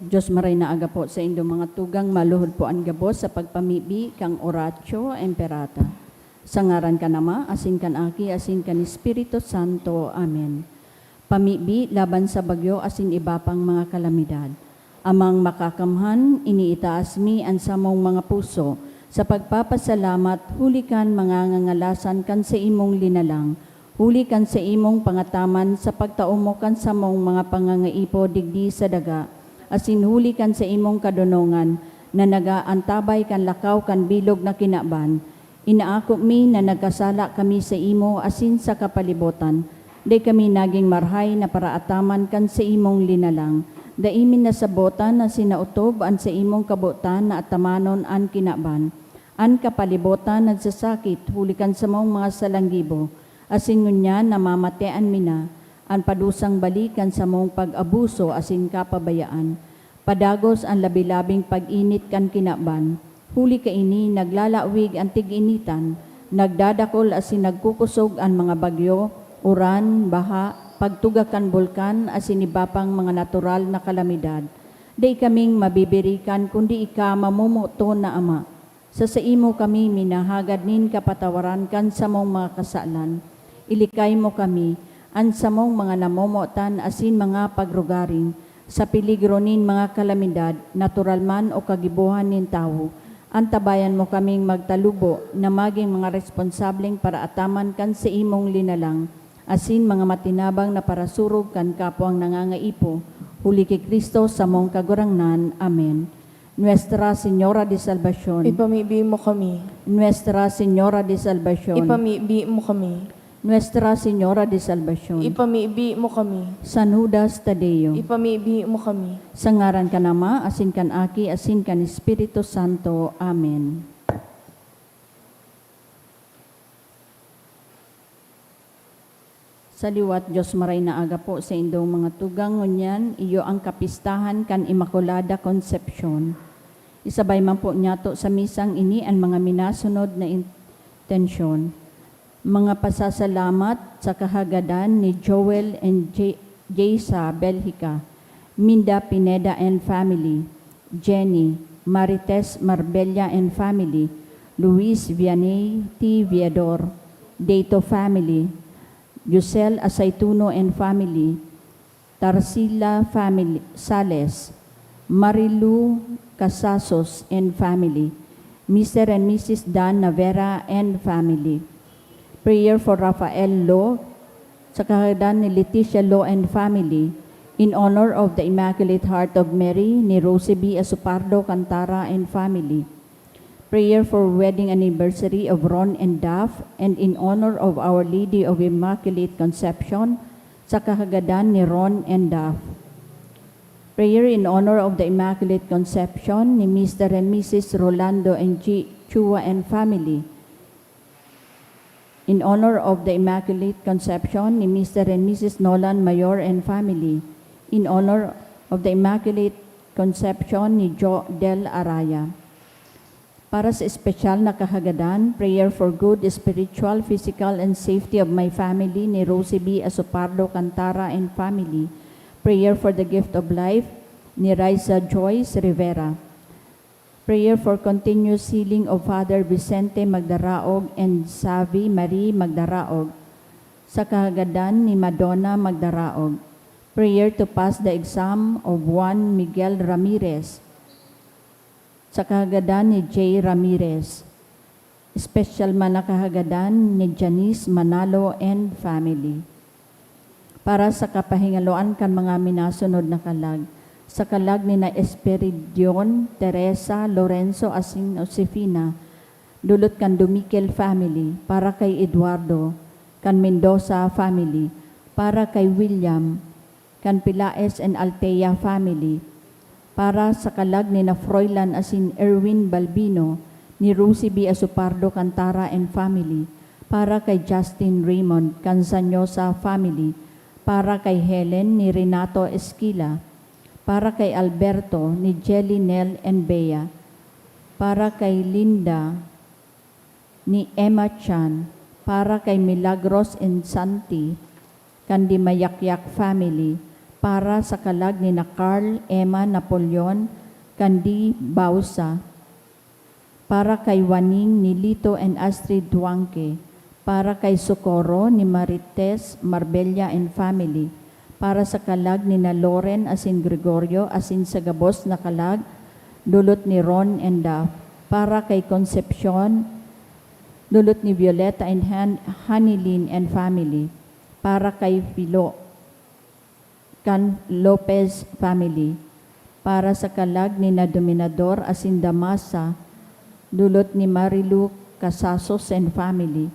Diyos maray na aga po sa inyong mga tugang maluhod po ang gabos sa pagpamibi kang Oratio Emperata. Sa ngaran ka nama, asin kan aki, asin kan Espiritu Santo. Amen. Pamibi laban sa bagyo asin iba pang mga kalamidad. Amang makakamhan, iniitaas mi ang samong mga puso. Sa pagpapasalamat, huli kan mga ngangalasan kan sa imong linalang. Huli kan sa imong pangataman sa pagtaumo kan sa mong mga pangangaipo digdi sa daga. Asin huli kan sa imong kadunongan na nagaantabay kan lakaw kan bilog na kinaban. Inaako mi na nagkasala kami sa imo asin sa kapalibutan. Di kami naging marhay na paraataman kan sa imong linalang. Daimin na sabotan na sinautob an sa imong kabutan na atamanon an kinaban. An kapalibutan nagsasakit huli kan sa mong mga salanggibo. Asin ngunyan namamatean mi na. Ang padusang balikan sa mong pag-abuso asin kapabayaan. Padagos ang labilabing pag-init kan kinaban. Huli ka ini naglalawig ang tig-initan. Nagdadakol asin nagkukusog ang mga bagyo, uran, baha, pagtugak kan bulkan asin iba pang mga natural na kalamidad. Di kaming mabibirikan kundi ika mamumuto na Ama. Sa imo kami minahagad nin kapatawaran kan sa mong mga kasalan. Ilikay mo kami, an sa mong mga namomotan asin mga pagrugaring, sa peligro nin mga kalamidad, natural man o kagibuhan nin tao, antabayan mo kaming magtalubo na maging mga responsableng para ataman kan sa imong linalang, asin mga matinabang na parasurog kan kapwang nangangaipo, huli kay Kristo sa mong kagurangnan. Amen. Nuestra Señora de Salvación, Ipamibi mo kami. Nuestra Señora de Salvación, Ipamibi mo kami. Nuestra Señora de Salvación, Ipamibi mo kami. San Judas Tadeo, Ipamibi mo kami. sa ngaran ka nama, asin kan aki, asin kan Espiritu Santo. Amen. Sa liwat, Diyos maray na aga po sa indong mga tugang ngunyan, iyo ang kapistahan kan Immaculada Concepcion. Isabay man po niyato sa misang ini ang mga minasunod na intensyon. Mga pasasalamat sa kahagadan ni Joel and Jaysa Belhica, Minda Pineda and family, Jenny, Marites Marbella and family, Luis Vianney T. Viador, Dato family, Yusel Asaituno and family, Tarsila family, Sales, Marilu Casasos and family, Mr. and Mrs. Dan Navera and family. Prayer for Rafael Lo, sa kahagadan ni Leticia Lo and family, in honor of the Immaculate Heart of Mary, ni Rosie B. Asupardo Cantara and family. Prayer for wedding anniversary of Ron and Duff, and in honor of Our Lady of Immaculate Conception, sa kahagadan ni Ron and Duff. Prayer in honor of the Immaculate Conception ni Mr. and Mrs. Rolando and G. Chua and family. In honor of the Immaculate Conception ni Mr. and Mrs. Nolan Mayor and family. In honor of the Immaculate Conception ni Jo Del Araya. Para sa espesyal na kahagadan, prayer for good spiritual, physical, and safety of my family ni Rosie B. Asupardo Cantara and family. Prayer for the gift of life ni Raisa Joyce Rivera. Prayer for continuous healing of Father Vicente Magdaraog and Savi Marie Magdaraog. Sa kahagadan ni Madonna Magdaraog. Prayer to pass the exam of Juan Miguel Ramirez. Sa kahagadan ni J. Ramirez. Special man na kahagadan ni Janice Manalo and family. Para sa kapahingaloan kan mga minasunod na kalag, sa kalag ni na Esperidion, Teresa, Lorenzo, asin Josefina, dulot kan Dumikel family, para kay Eduardo, kan Mendoza family, para kay William, kan Pilaes and Altea family, para sa kalag ni na Froilan asin Erwin Balbino, ni Rosie B. Asupardo Cantara and family, para kay Justin Raymond, kan Sanyosa family, para kay Helen ni Renato Esquila, para kay Alberto ni Jelly Nel and Bea, para kay Linda ni Emma Chan, para kay Milagros and Santi, kan di Mayakyak family, para sa kalag ni na Carl Emma Napoleon Kandi Bausa, para kay Waning ni Lito and Astrid Duanque, para kay Socorro ni Marites Marbella and family, para sa kalag ni na Loren asin Gregorio asin sa gabos na kalag, dulot ni Ron and Daph, para kay Concepcion, dulot ni Violeta and Hanilin and family, para kay Filo Can Lopez family, para sa kalag ni na Dominador asin Damasa, dulot ni Marilu Casasos and family,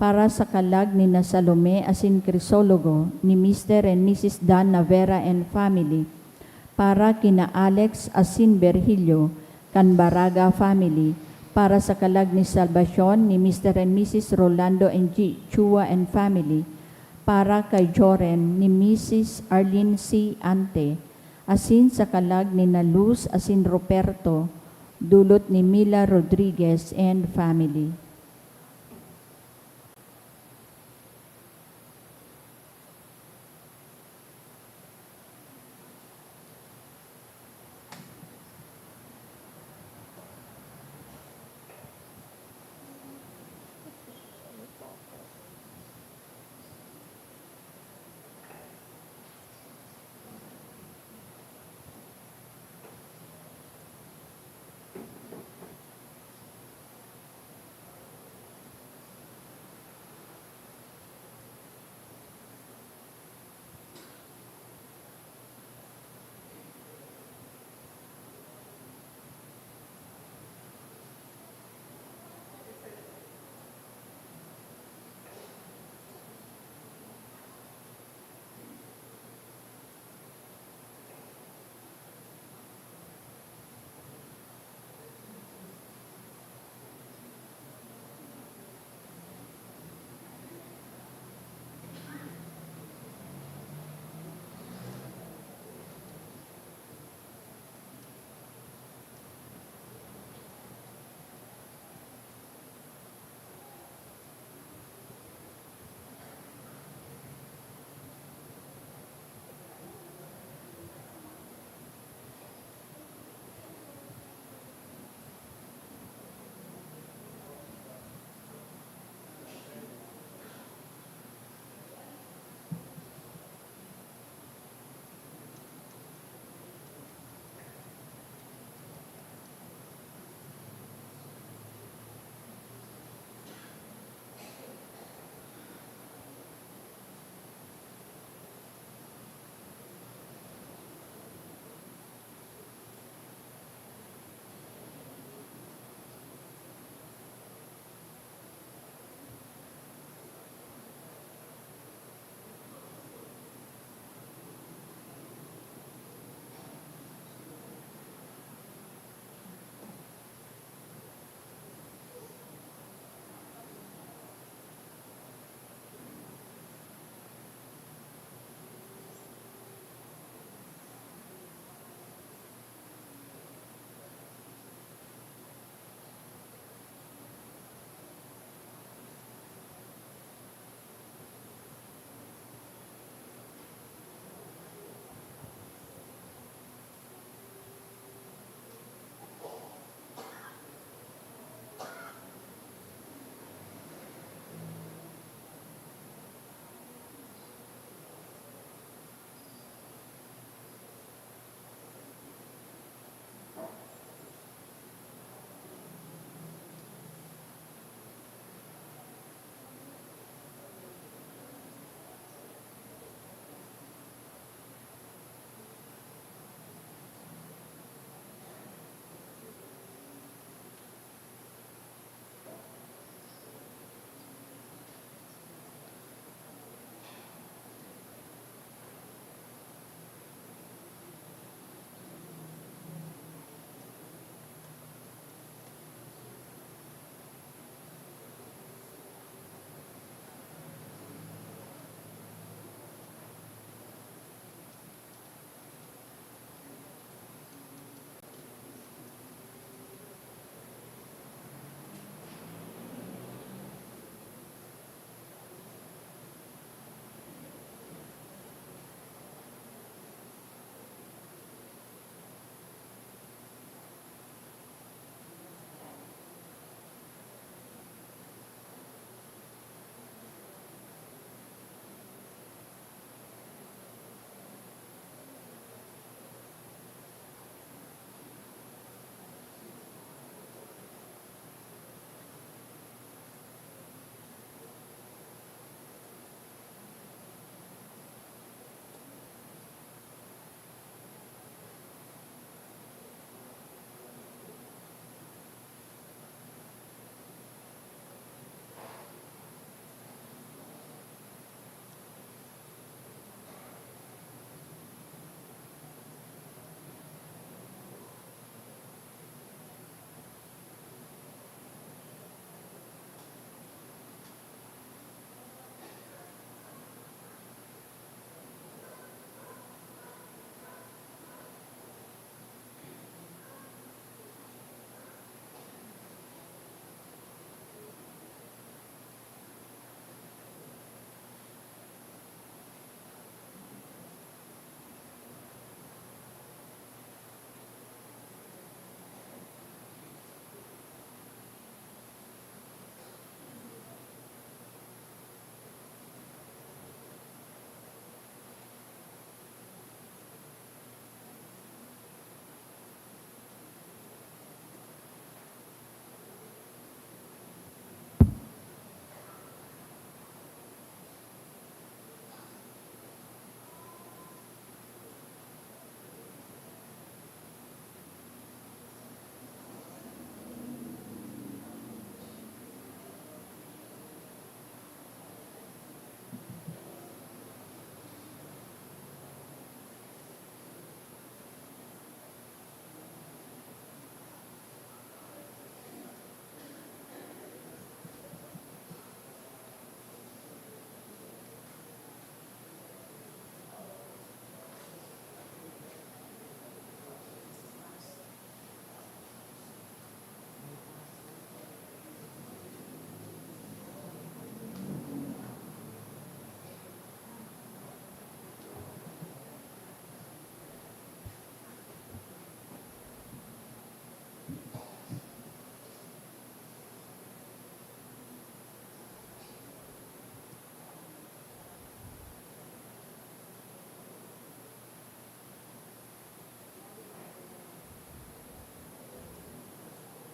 para sa kalag ni na Salome asin Crisologo, ni Mr. and Mrs. Dan Navera and family, para kina Alex asin Berhilio, Can Baraga family, para sa kalag ni Salvacion, ni Mr. and Mrs. Rolando and G. Chua and family, para kay Joren, ni Mrs. Arlene C. Ante, asin sa kalag ni na Luz asin Ruperto, dulot ni Mila Rodriguez and family.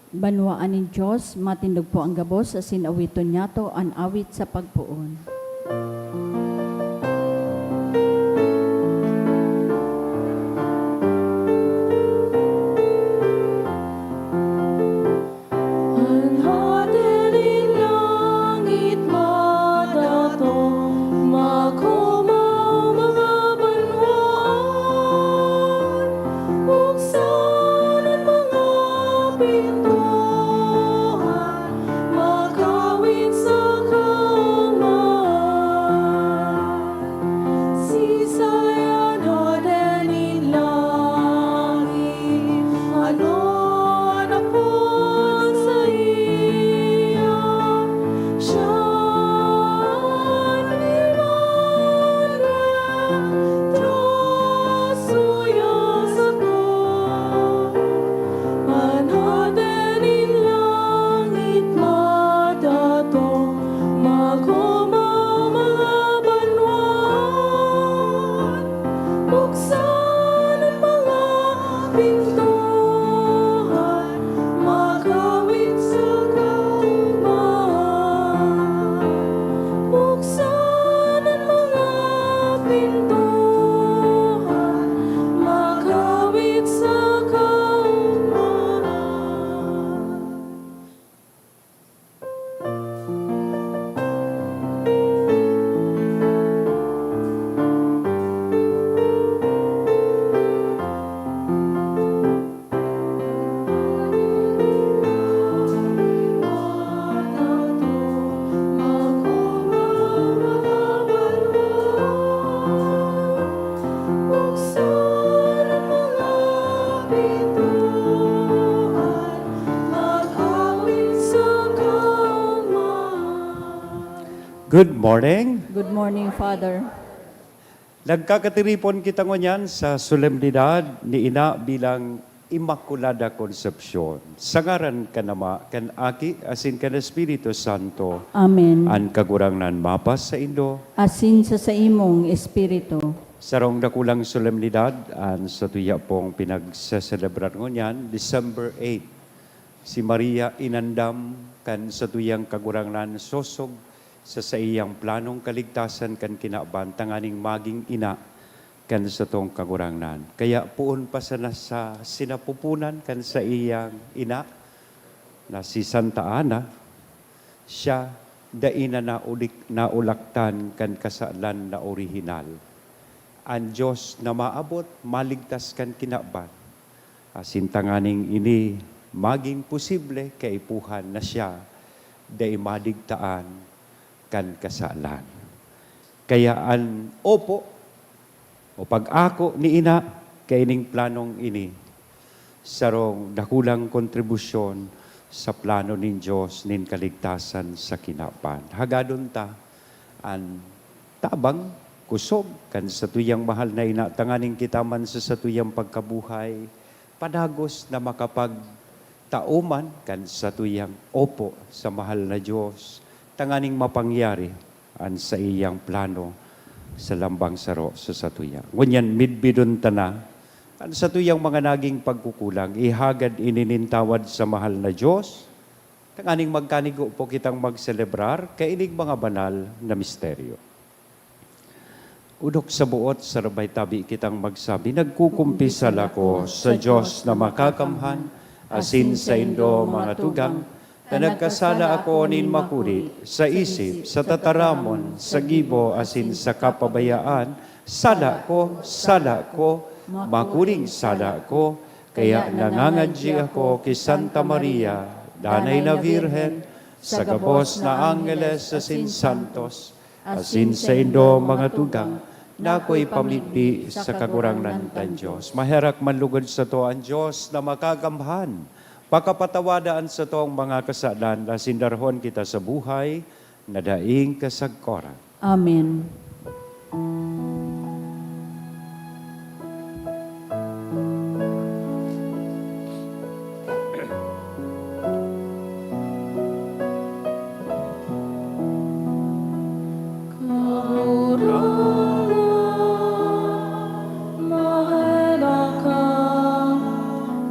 Banwaan ni Diyos, matindog po ang gabos sa sinawiton niya to an awit sa pagpuon. Anhatin in langit madato, makumaw mga banwaan, buksan ang mga pintuan, makawit sa kaman. Sisayan natin in langit, ano anak po sa iya, siya'y liwanag, trasuyas ako. Manhatin in langit madato, makumaw mga banwaan, buksan ang mga pintuan, makawit sa kaman. Buksan ang mga pintuan, makawit sa kaman. Good morning. Good morning, Father. Nagkakatiripon kita ngunyan sa solemnidad ni Ina bilang Immaculada Concepcion. Sangaran ka nama, kan aki, asin kan Espiritu Santo, Amen. an kagurangnan mapas sa Indo. Asin sa imong espiritu. Sarong dakulang solemnidad, an sa tuya pong pinagsaselebrar ngunyan, December 8. Si Maria inandam kan sa tuyang kagurangnan sosog sa iyang planong kaligtasan kan kinaban tanganing maging ina kan sa tong kagurangnan. Kaya puon pa sana sa sinapupunan kan sa iyang ina na si Santa Ana, siya daina na naulaktan kan kasalan na orihinal. Ang Diyos na maabot, maligtas kan kinaban. Asin tanganing ini maging posible kaipuhan na siya dai madigtaan kan kasalan. Kaya an opo o pag-ako ni ina kaining planong ini sarong dakulang kontribusyon sa plano nin Diyos nin kaligtasan sa kinapan. Hagadon ta an tabang kusog kan sa tuyang mahal na ina tanganing kita man sa tuyang pagkabuhay padagos na makapag tauman kan sa tuyang opo sa mahal na Diyos tanganing mapangyari an sa iyang plano sa lambang saro sa satuya. Ngunyan midbidon tana, an sa tuyang mga naging pagkukulang, ihagad ininintawad sa mahal na Diyos, tanganing magkanigo po kitang magselebrar, kainig mga banal na misteryo. Udok sa buot, sa rabay tabi kitang magsabi, nagkukumpisal ako sa Diyos na makakamhan, asin sa Indo mga tugang, na nagkasala ako nin makuri sa isip, sa tataramon, sa gibo, asin sa kapabayaan, sala ko, makuring sala ko, kaya nangangadji ako kay Santa Maria, danay na Virhen, sa gabos na angeles, asin santos, asin sa Indo mga tugang, na ako'y pamiti sa kagurangnan tan Diyos. Maherak manlugod sa to ang Diyos na makagamhan, pakapatawadaan sa tong mga kasalan na sindarhon kita sa buhay na daing kasagkoran. Amen.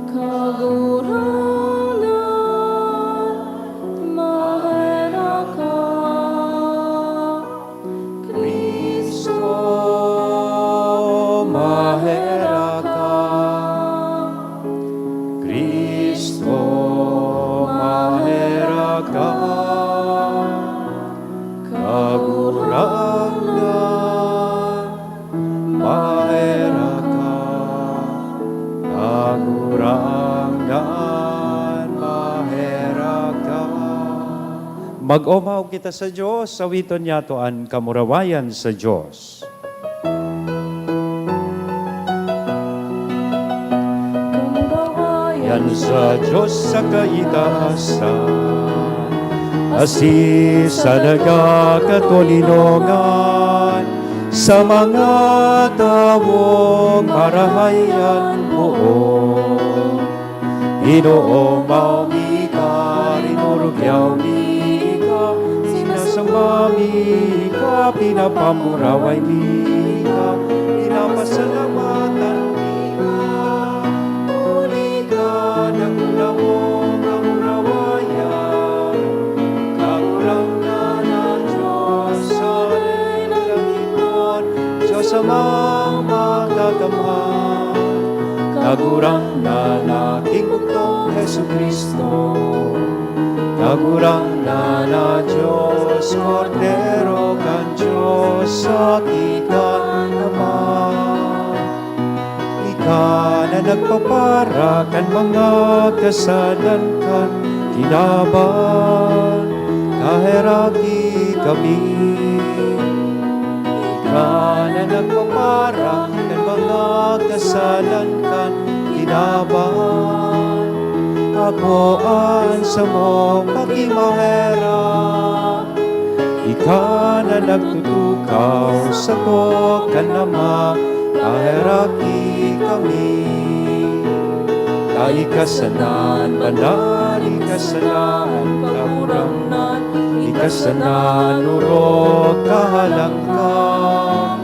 Kagurangan, Mag-omaw kita sa Diyos, awiton niya toan kamurawayan sa Diyos. Yan sa Diyos sa kaitaasan, asis sa nagkakatulinongan, sa mga tawong marahayan buo. Inoomaw mi ka, rinurugyaw mi ka, sinasamba mi ka, pinapamuraway mi ka, pinapasalamatan mi ka. Uli ka, nagulawong kamurawayan, kagurang na Diyos sa naglagiton, Diyos amang magagamhan, kagurang na King Bugtong Hesu Kristo, kagurang na Diyos, Cordero kan Diyos, sa kita naman. Ika na nagpapara kan mga kasalan kan kinaban, kaheraki kami. Ika na nagpapara kan mga kasalan kan kinaban, ako an sa mong pagimahera. Ika na nagtutukaw sa to kanama, kaheraki kami. Kaikasanan, banal, ikasanan, kaurangnan, ikasanan, urok, kahalangkan.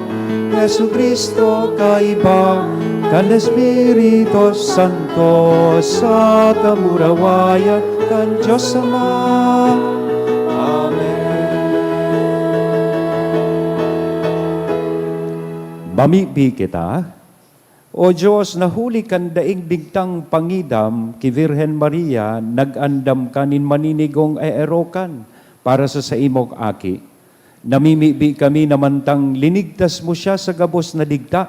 Yesu Kristo kaiba, kan Espiritu Santo, sa kamurawayan kan Diyos Ama. Mamibi kita, O Diyos, nahuli kan daing bigtang pangidam ki Virhen Maria, nag-andam kanin maninigong erokan para sa imong aki. Namimibi kami namantang linigtas mo siya sa gabos na digta.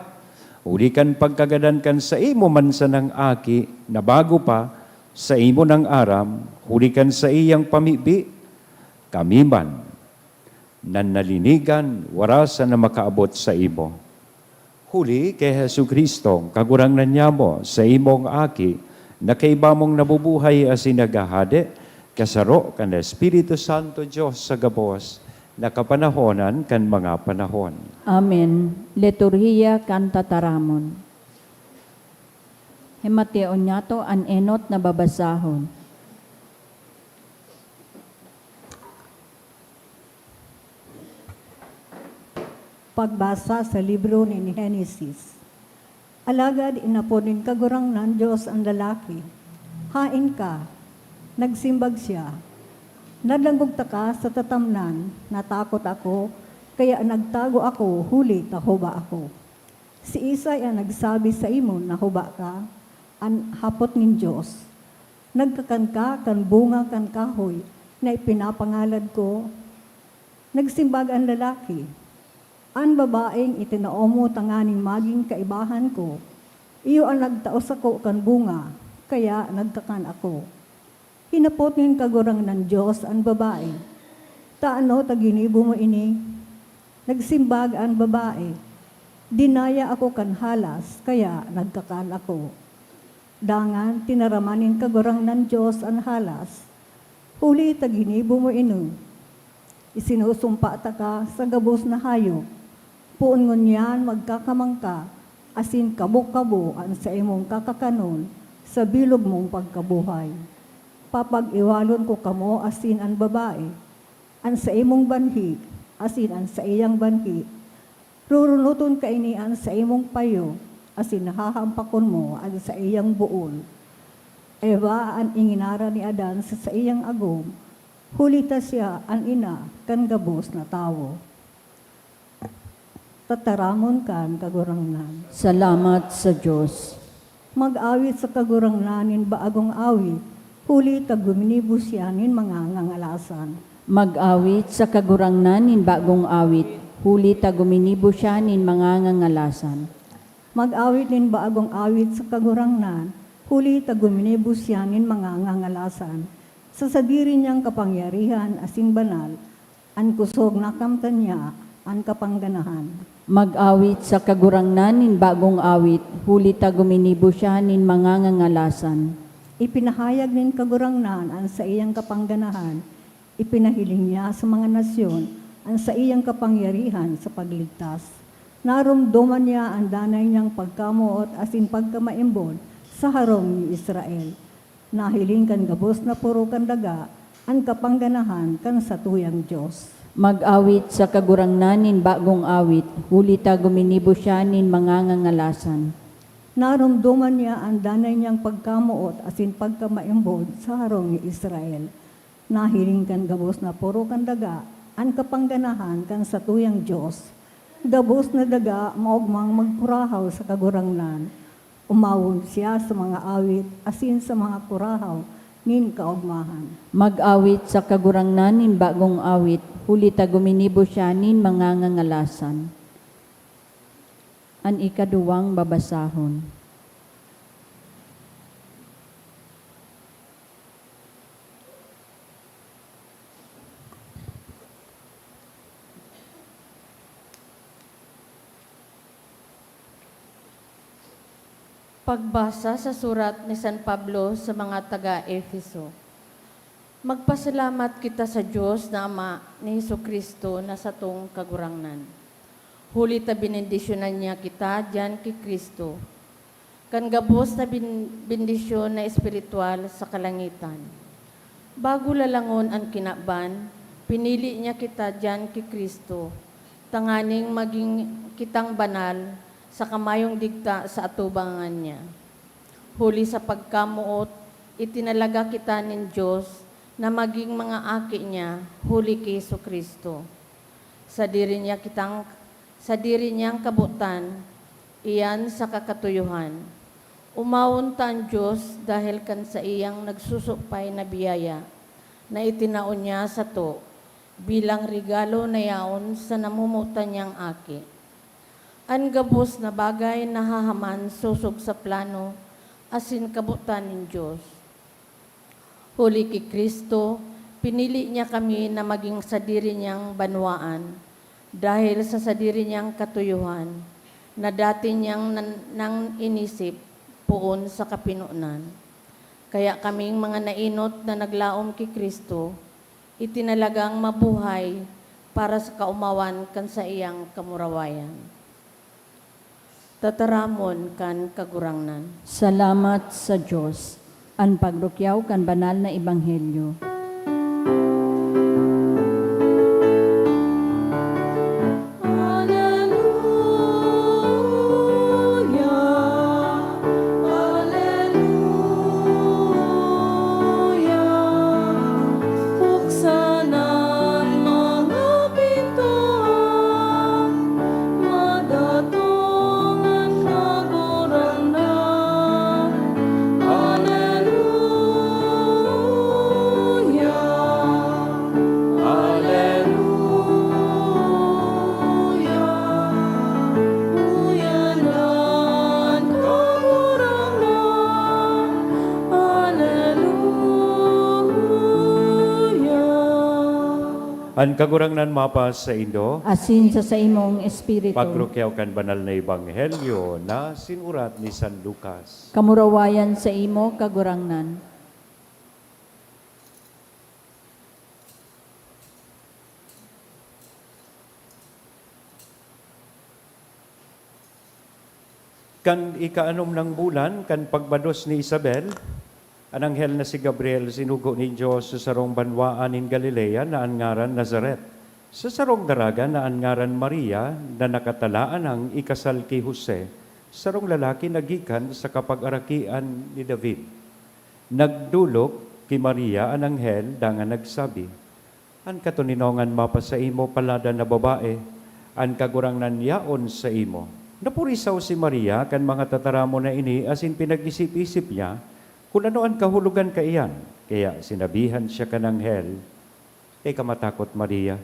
Huli kan pagkagadan kan sa imo mansa ng aki, na bago pa sa imo ng aram, huli kan sa iyang pamibi, kami man nanalinigan, warasa na makaabot sa imo. Huli kay Hesu Kristo, kagurangnan niya mo sa imong aki, na kay bamong nabubuhay as sinagahade, kasaro kan Espiritu Santo Diyos sa gabos, nakapanahonan kan mga panahon. Amen. Liturhiya kan tataramon. Himateo nyato an enot na babasahon. Pagbasa sa libro ni Genesis. Alagad inaponin kagurang ng Diyos ang lalaki. Hain ka, nagsimbag siya. Nadlanggog ka sa tatamnan, natakot ako, kaya nagtago ako, huli tahuba ako. Si Isay ang nagsabi sa imo, nahuba ka, ang hapot ng Diyos. Nagkakan ka, kan bunga kan kahoy, na ipinapangalad ko. Nagsimbag ang lalaki. Ang babaeng itinaomo tanganing maging kaibahan ko, iyo ang nagtaos ako kan bunga, kaya nagkakan ako. Hinapot ng kagurang ng Diyos ang babae. Taano taginibo mo ini? Nagsimbag ang babae. Dinaya ako kan halas, kaya nagkakan ako. Dangan tinaramanin kagurang ng Diyos ang halas. Huli taginibo mo ino. Isinusumpa ta ka sa gabos na hayop. Puon ngon yan magkakamangka, asin kabo-kabo ang sa imong kakakanon, sa bilog mong pagkabuhay. Papag-iwalon ko kamo asin ang babae, ang sa imong banhi, asin ang sa iyang banhi. Rurunuton ka inian sa imong payo, asin nahahampakon mo ang sa iyang buol. Eva ang inginara ni Adan sa iyang agom, hulita siya ang ina kan gabos na tawo. Tataramon kan kagurangnan. Salamat sa Diyos. Mag-awit sa kagurangnanin baagong awit, huli taguminibus yanin mga ngangalasan. Mag-awit sa kagurangnan nin bagong awit, huli taguminibo siya nin mga ngangalasan. Mag-awit nin baagong awit sa kagurangnan, huli taguminibus yanin mga ngangalasan. Sa sadiri niyang kapangyarihan asin banal, an kusog nakamtan niya, an kapangganahan. Mag-awit sa kagurangnan nin bagong awit, huli ta guminibo siya nin mga ngangalasan. Ipinahayag nin kagurangnan an sa iyang kapangganahan, ipinahiling niya sa mga nasyon ang sa iyang kapangyarihan sa pagligtas. Narumduman niya ang danay niyang pagkamuot asin pagkamaimbod sa harong ni Israel. Nahiling kan gabos na puro kan daga, ang kapangganahan kan sa tuyang Diyos. Mag-awit sa kagurangnan nin bagong awit, huli ta guminibo siya nin mga ngangalasan. Narumduman niya ang danay niyang pagkamuot asin pagkamaimbod sa harong ni Israel. Nahiling kan gabos na puro kan daga, ang kapangganahan kan sa tuyang Diyos. Gabos na daga maugmang magkurahaw sa kagurangnan. Umawon siya sa mga awit asin sa mga kurahaw nin kaugmahan. Mag-awit sa kagurangnan nin bagong awit, huli ta guminibo siya nin mga ngangalasan. An ikaduwang babasahon. Pagbasa sa surat ni San Pablo sa mga taga-Efeso. Magpasalamat kita sa Diyos na Ama ni Jesucristo na sa tong kagurangnan. Huli ta binendisyonan niya kita diyan kay Kristo. Kan gabos na bendisyon na espiritual sa kalangitan. Bago lalangon ang kinaban, pinili niya kita diyan kay Kristo. Tanganing maging kitang banal sa kamayong digta sa atubangan niya. Huli sa pagkamuot, itinalaga kita nin Diyos na maging mga aki niya, huli kay Jesucristo. Sa diri niyang kabutan, iyan sa kakatuyuhan. Umawon ta ang Diyos dahil kan sa iyang nagsusupay na biyaya na itinaon niya sa to bilang regalo na yaon sa namumutan niyang aki. Ang gabos na bagay na hahaman susog sa plano asin kabutan ng Diyos. Huli kay Kristo, pinili niya kami na maging sadiri niyang banwaan dahil sa sadiri niyang katuyuhan na dati niyang nang inisip poon sa kapinunan. Kaya kaming mga nainot na naglaom kay Kristo, itinalagang mabuhay para sa kaumawan kan sa iyang kamurawayan. Tataramon kan kagurangnan. Salamat sa Diyos. An pagrukyaw kan banal na ebanghelyo. Hallelujah, hallelujah. Buksan ang mga pintuan, madatong ang kagurangnan. Hallelujah, uyanan kagurangnan. Hallelujah. Ang kagurangnan mapas sa Indo, Asin sa imong espiritu. pagrukyaw kan banal na ebanghelyo na sinurat ni San Lucas. Kamurawayan sa imo kagurangnan. Kan ikaanom ng bulan, kan pagbados ni Isabel, ang anghel na si Gabriel sinugo ni Diyos sa sarong banwaan in Galilea na angaran Nazaret. Sa sarong daraga na angaran Maria na nakatalaan ang ikasal kay Jose, sarong lalaki nagikan sa kapag-arakian ni David. Nagdulok kay Maria ang anghel dangan nagsabi, "An katuninongan mapa sa imo palada na babae, an kagurangnan yaon sa imo." Napurisaw si Maria kan mga tataramo na ini asin pinag-isip-isip niya kung ano ang kahulugan ka iyan. Kaya sinabihan siya kan anghel, "Eka matakot Maria,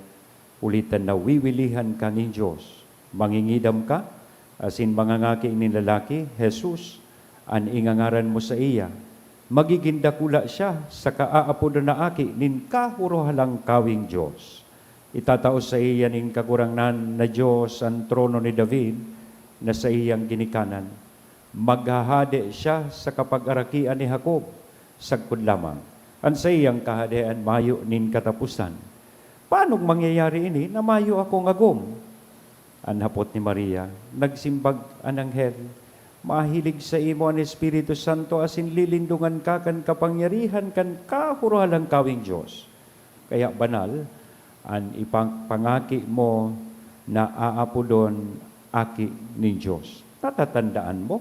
ulitan na wiwilihan ka ng Diyos. Mangingidam ka, asin mangangaki ni lalaki, Jesus, an ingangaran mo sa iya. magiging dakula siya sa kaaapod na aki nin kahurohalang kawing Diyos. Itataos sa iya nin kagurangnan na Diyos ang trono ni David na sa iyang ginikanan. Maghahade siya sa kapag-arakian ni Jacob, sagpod lamang. Ang sa iyang kahadean mayo nin katapusan. Paano mangyayari ini na mayo akong agom? Ang hapot ni Maria, nagsimbag ang anghel, mahilig sa imo ang Espiritu Santo asin lilindungan ka kan kapangyarihan kan kahuruhalang kawing Diyos. Kaya banal, ang ipangpangaki mo na aapodon aki ni Diyos. Tatatandaan mo,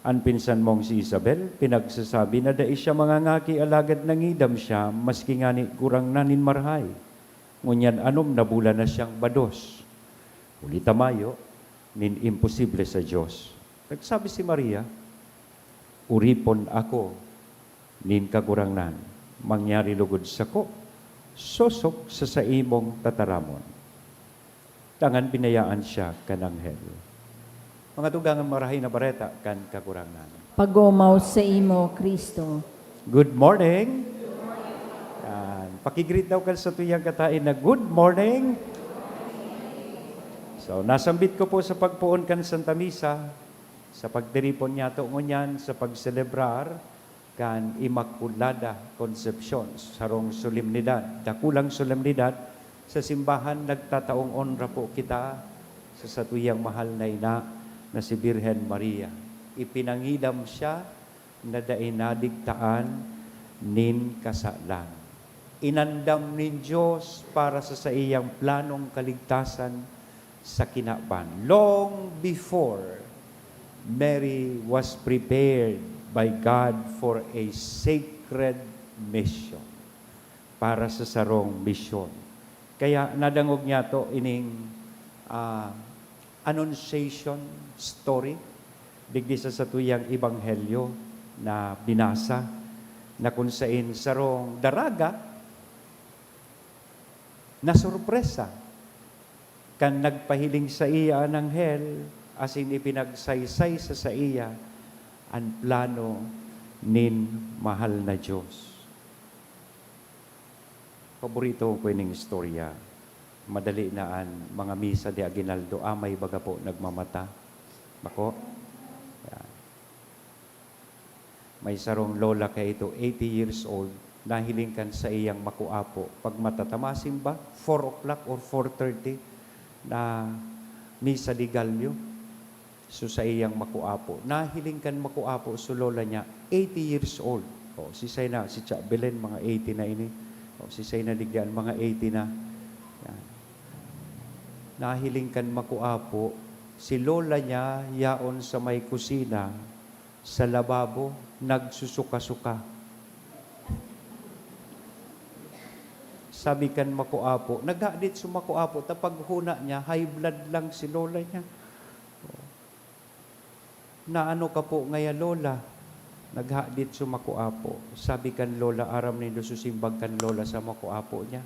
ang pinsan mong si Isabel, pinagsasabi na dai siya mangangaki alagad nangidam siya, maski nga ni kurang nanin marhay. Ngunyan anom na bulan na siyang bados. Uli tamayo, nin imposible sa Diyos. Nagsabi si Maria, uripon ako, nin kagurangnan, mangyari lugod sa ko, sosok sa saimong tataramon. Tangan binayaan siya kananghel. Mga tugangan marahay na bareta kan kagurangnan. Pagumaw sa imo, Kristo. Good morning. Yan. Pakigreet daw kan sa tuyang katain na good morning. So, nasambit ko po sa pagpuon kan Santa Misa, sa pagtiripon niya to ngunyan, sa pagselebrar kan Immaculada Concepcion, sarong solemnidad, dakulang solemnidad, sa simbahan nagtataong onra po kita sa satuyang mahal na ina na si Birhen Maria. Ipinangidam siya na dainadigtaan nin kasalan. Inandam nin Diyos para sa iyang planong kaligtasan sa kinaban. Long before Mary was prepared by God for a sacred mission, para sa sarong mission. Kaya nadangog niya to ining annunciation story, digdi sa satuyang ebanghelyo na binasa, na kung saan sarong daraga na sorpresa kan nagpahiling sa iya ang anghel, asin ipinagsaysay sa iya ang plano nin mahal na Diyos. Paborito ko ining istorya. Madali na ang mga misa de Aguinaldo, amay baga po nagmamata. Bako? Yan. May sarong lola kay ito, 80 years old, nahiling kan sa iyang makuapo. Pag matatamasin ba, 4 o'clock or 4:30 na misa di Gallo, so sa iyang makuapo. Nahiling kan makuapo, so lola niya, 80 years old. O, si Sayna, si Cha Belen, mga 80 na ini. O, si Sayna Digyan, mga 80 na. Yan. Nahiling kan makuapo, si lola niya yaon sa may kusina, sa lababo, nagsusuka-suka. Sabi kan makuapo, naghaadit sa makuapo, tapag huna niya, high blood lang si lola niya. Na ano ka po ngaya lola? Naghaadit sa makuapo. Sabi kan lola, aram nindo susimbag kan lola sa makuapo niya.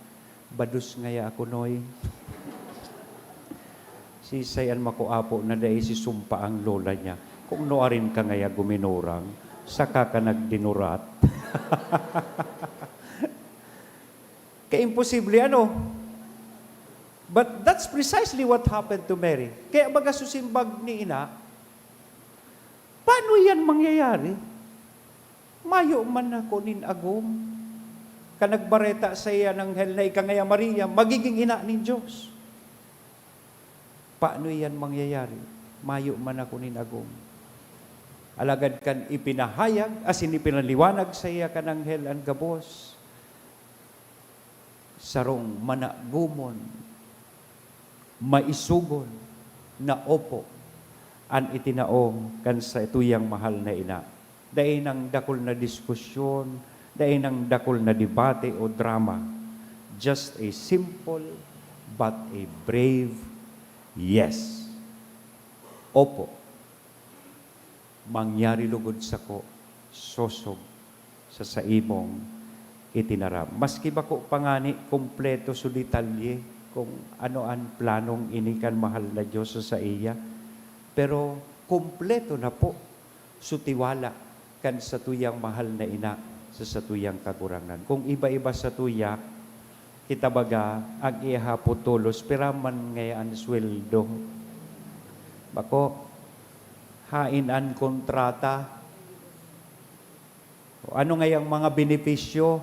Badus ngaya ako noy. Si sayan makuapo na dahil si sumpa ang lola niya. Kung noarin ka ngaya guminurang, saka ka nagdinurat. Kaya imposible ano? But that's precisely what happened to Mary. Kaya baga susimbag ni ina, paano yan mangyayari? Mayo man ako nin agom. Kanagbareta sa iya ng hel na ikangaya Maria, magiging ina ni Diyos. Paano yan mangyayari? Mayo man ako nin agom. Alagad kan ipinahayag, asin ipinaliwanag sa iya kanang hel ang gabos. Sarong managumon, maisugon, na opo, an itinaong kan sa ituyang mahal na ina. Dahil ng dakol na diskusyon, dahil ng dakol na debate o drama. Just a simple but a brave yes. Opo, mangyari lugod sa ko, sosog sa saimong itinaram. Maski ba ko pangani, kompleto sa detalye, kung ano ang planong inikan mahal na Diyos sa iya. Pero kompleto na po, sutiwala kan sa tuyang mahal na ina sa satuyang kagurangan. Kung iba-iba sa tuya, kita baga, ang ihapo tulos, piraman ngayon sweldo. Bako, hainan kontrata. O ano ngayang mga benepisyo?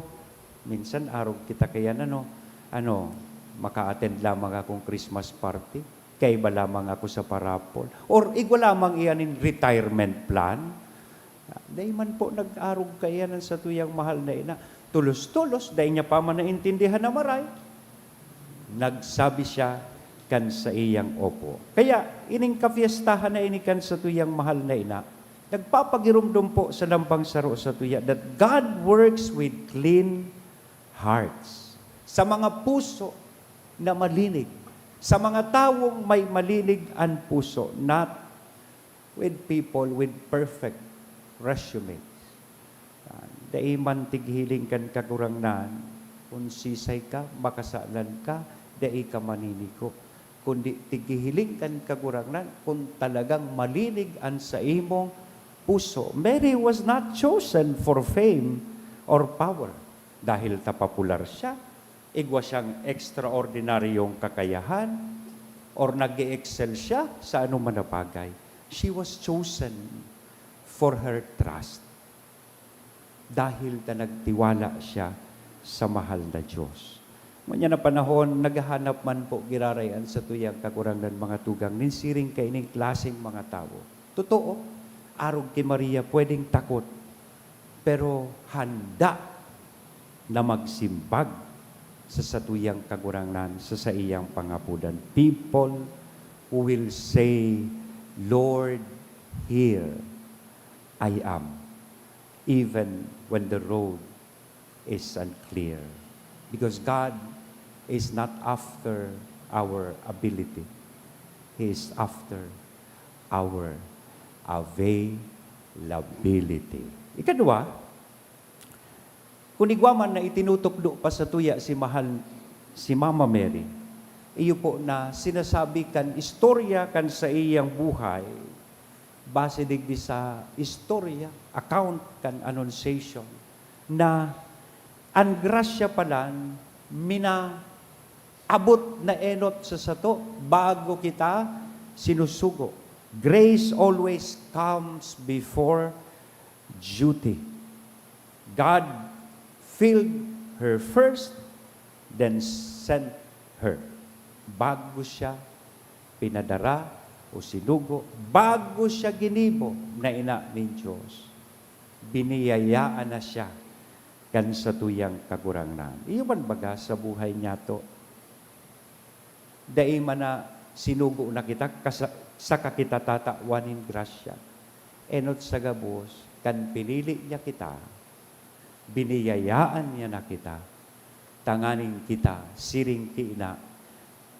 Minsan, araw kita kaya maka-attend lamang akong Christmas party. Kaiba lamang ako sa parapol. Or igwa lamang iyan in retirement plan. Dahil man po nag-arog kayanan sa tuyang mahal na ina. Tulos-tulos, dahil niya pa man naintindihan na maray. Nagsabi siya kan sa iyang opo. Kaya, ining kafiestahan na inikan sa tuyang mahal na ina, nagpapagirumdum po sa lampang saro sa tuya that God works with clean hearts. Sa mga puso na malinig. Sa mga tawong may malinig ang puso, not with people with perfect resumes. Dahil man tighiling kan kagurangnan, kung sisay ka, makasalan ka, dahil ka maniniko. Kundi tighiling kan kagurangnan, kung talagang malinig ang sa imong puso. Mary was not chosen for fame or power. Dahil tapapular siya, igwa siyang extraordinaryong kakayahan, or nag-excel siya sa anuman na bagay. She was chosen for her trust. Dahil na nagtiwala siya sa mahal na Diyos. Manya na panahon, naghahanap man po girarayan sa tuyang kakurangan mga tugang, ninsiring kaining klaseng mga tao. Totoo, arog kay Maria pwedeng takot, pero handa na magsimbag sa satuyang kagurangan sa iyang pangapudan. People who will say, Lord, here I am, even when the road is unclear. Because God is not after our ability. He is after our availability. Ikadua, kunigwaman na itinutukdo pa sa tuya si Mama Mary, iyo po na sinasabi kan istorya kan sa iyang buhay, base digdi sa istorya, account kan annunciation, na ang grasya palan, abot na enot sa sato, bago kita sinusugo. Grace always comes before duty. God filled her first, then sent her. Bago siya pinadara o sinugo, bago siya ginibo na ina ni Diyos, biniyayaan na siya kan sa tuyang kagurangnan. Iyo man baga sa buhay niya to, dahil man na sinugo na kita, sa kakita tatawanin grasya. Enot sa gabos, kan pinili niya kita, biniyayaan niya na kita, tanganing kita, siring kiina,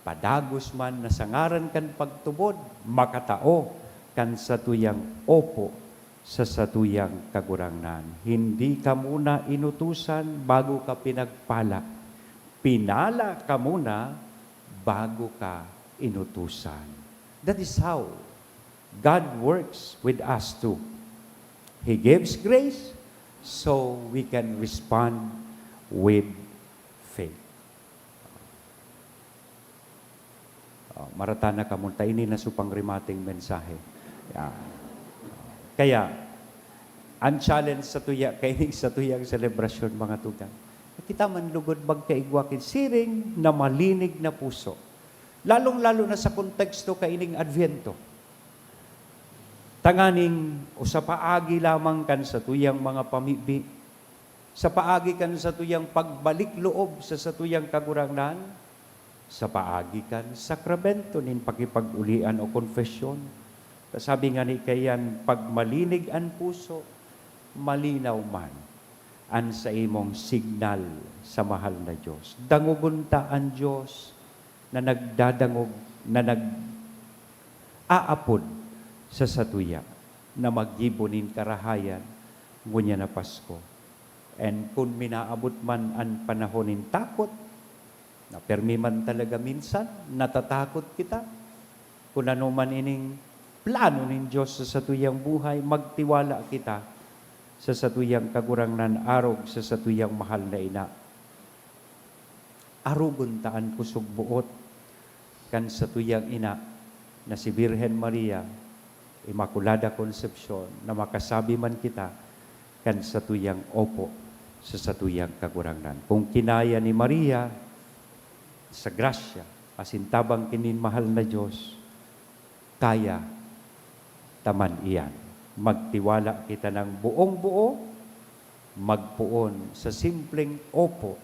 padagos man na sangaran kan pagtubod, makatao kan sa tuyang opo sa satuyang kagurangnan. Hindi ka muna inutusan bago ka pinagpala. Pinala ka muna bago ka inutusan. That is how God works with us too. He gives grace so we can respond with faith. Maratana ka munta, ini na supang rimating mensahe. Kaya, ang challenge sa tuyang selebrasyon, mga tugang, kita man lugod magkaigwakin, siring na malinig na puso. Lalong-lalo na sa konteksto kaining Advento. Tanganing, o sa paagi lamang kan sa tuyang mga pamibi, sa paagi kan sa tuyang pagbalik loob sa tuyang kagurangnan, sa paagi kan sakramento nin pakipag-ulian o konfesyon. Sabi nga ni kayan, pag malinig ang puso, malinaw man ang sa imong signal sa mahal na Diyos. Dangugunta ang Diyos na nagdadangog, na nag-aapod sa satuya, na maggibunin karahayan, ngunya na Pasko. And kung minaabot man ang panahonin takot, na permi man talaga minsan, natatakot kita, kung ano man ining plano ng Diyos sa satuyang buhay, magtiwala kita sa satuyang kagurangnan arog sa satuyang mahal na ina. Arugon taan kusog buot kan satuyang ina na si Birhen Maria, Immaculada Concepcion, na makasabi man kita kan satuyang opo sa satuyang kagurangnan. Kung kinaya ni Maria sa grasya, asintabang kinin mahal na Diyos, kaya taman iyan. Magtiwala kita ng buong buo, magpuon sa simpleng opo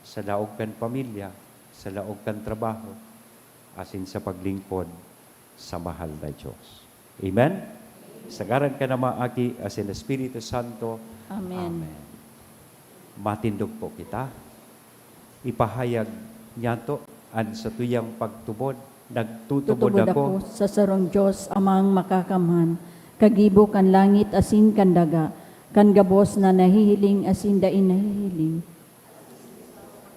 sa laog kan pamilya, sa laog kan trabaho, asin sa paglingkod sa mahal na Diyos. Amen? Sagaran ka na maaki asin Espiritu Santo. Amen. Matindog po kita. Ipahayag niyato an sa tuyang pagtubod. Nagtutubod Tutubod ako. ako sa sarong Diyos amang makakamhan, kagibo kan langit asin kan daga, kan gabos na nahihiling asin dain nahihiling.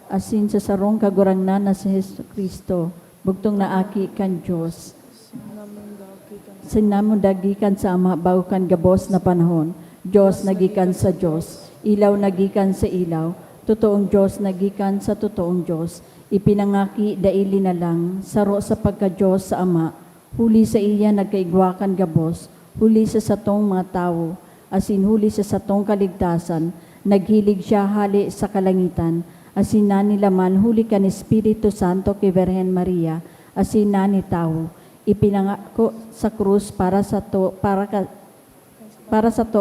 Asin sa sarong kagurangnan na si Hesus Kristo, bugtong na aki kan Diyos. Sinamon dagikan sa ama bago kan gabos na panahon, Diyos nagikan sa Diyos, ilaw nagikan sa ilaw, totoong Diyos nagikan sa totoong Diyos, ipinangaki daili na lang, saro sa pagka-Diyos sa ama, huli sa iya nagkaigwakan gabos, huli sa satong mga tao, asin huli sa satong kaligtasan, naghilig siya hali sa kalangitan, asin nani laman huli kan Espiritu Santo kay Virhen Maria, asin nani tao, ipinangako sa krus para sa to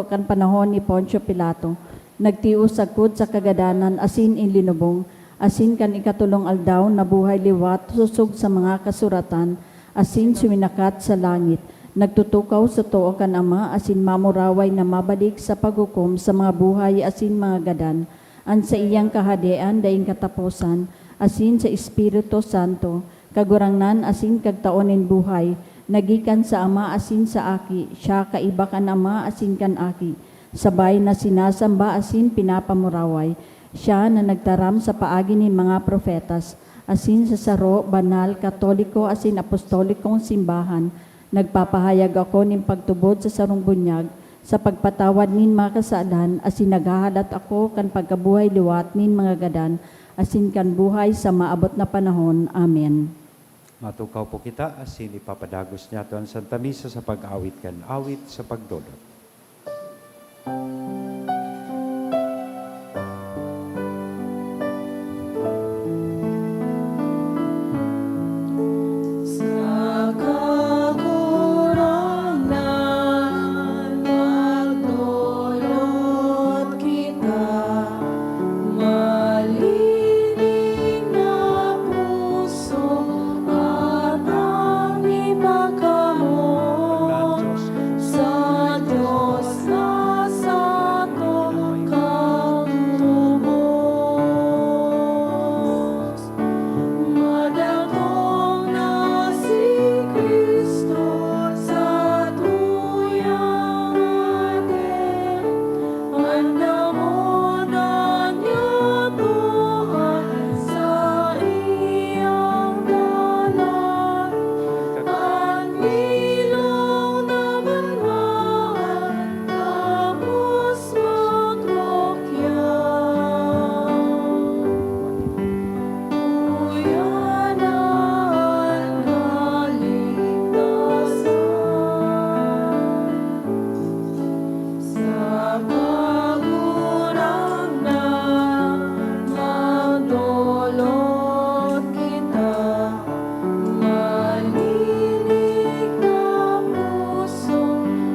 kan panahon ni Poncio Pilato, nagtius sagkod sa kagadanan asin inlinubong, asin kan ikatulong aldaw na buhay liwat susog sa mga kasuratan, asin suminakat sa langit, nagtutukaw sa tuo kan ama, asin mamuraway na mabalik sa paghukom sa mga buhay asin mga gadan, an sa iyang kahadean daing katapusan, asin sa Espiritu Santo, kagurangnan asin kagtaonin buhay, nagikan sa ama asin sa aki, siya kaiba kan ama asin kan aki, sabay na sinasamba asin pinapamuraway, siya na nagtaram sa paagi ni mga profetas, asin sa saro, banal, katoliko, asin apostolikong simbahan, nagpapahayag ako ning pagtubod sa sarong bunyag, sa pagpatawad nin mga kasaadan, asin naghahalat ako kan pagkabuhay liwat nin mga gadan, asin kan buhay sa maabot na panahon. Amen. Matukaw po kita, asin ipapadagos niya ito ang Santa Misa sa pag-awit kan awit sa pagdodot. Sa kagurangnan, magdulot kita, malinig na puso at ang ipagkamot sa Diyos na sa kang tubos. Madakong na si Kristo sa tuyang atin, andamonan niya Tuhan sa iyang dalan, ang ilong na banwaan, tapos maglokyan. Uyanan kaligtasan, sa kagurangnan, magdulot kita, malinig na puso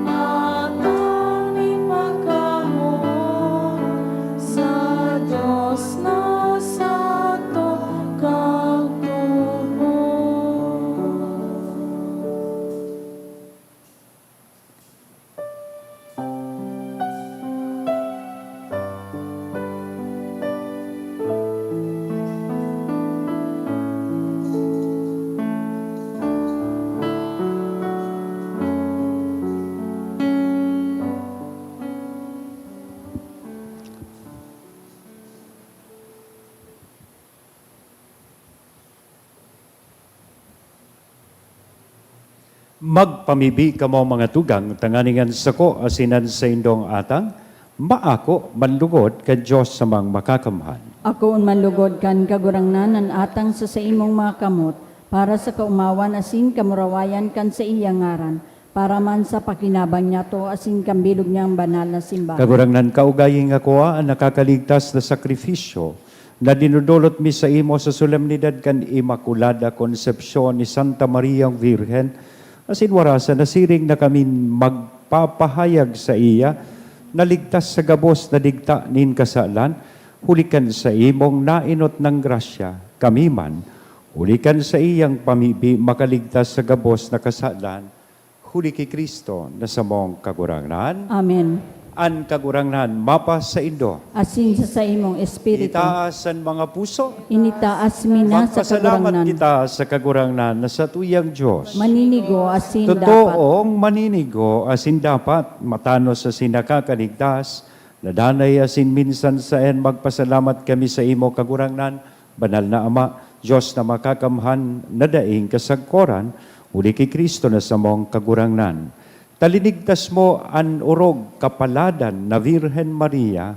at ang ipagkamot sa Diyos na sa kang tubos. Magpamibi ka mo mga tugang, tanganingan sa ko, asinan sa indong atang, maako manlugod ka Diyos sa mga makakamhan. Ako un manlugod kan kagurangnan an atang sa imong mga kamot, para sa kaumawan asin kamurawayan kan sa iyang ngaran, para man sa pakinabang niya to asin kambilog niyang banal na simbahan. Kagurangnan kaugaying ako ang nakakaligtas na sakripisyo na dinudulot mi sa imo sa solemnidad kan Immaculada Concepcion ni Santa Maria ang Virgen, asin warasa nasiring na kami magpapahayag sa iya, naligtas sa gabos na digta nin kasalan, hulikan sa imong nainot ng grasya, kami man, hulikan sa iyang pamibi, makaligtas sa gabos na kasalan, huli kay Kristo na sa mong kagurangnan, Amen. an kagurangnan mapa sa indo, Asin sa imong espiritu, itaas ang mga puso, initaas mi na sa magpasalamat kagurangnan. kita sa kagurangnan na sa tuyang Diyos. Maninigo asin dapat. Totoong maninigo asin dapat matanos sa sinakakaligtas, nadanay asin minsan sa en magpasalamat kami sa imo kagurangnan, banal na Ama, Diyos na makakamhan, nadaing kasagkoran, uli kay Kristo na sa mong kagurangnan. Talinigtas mo an urog kapaladan na Virgen Maria,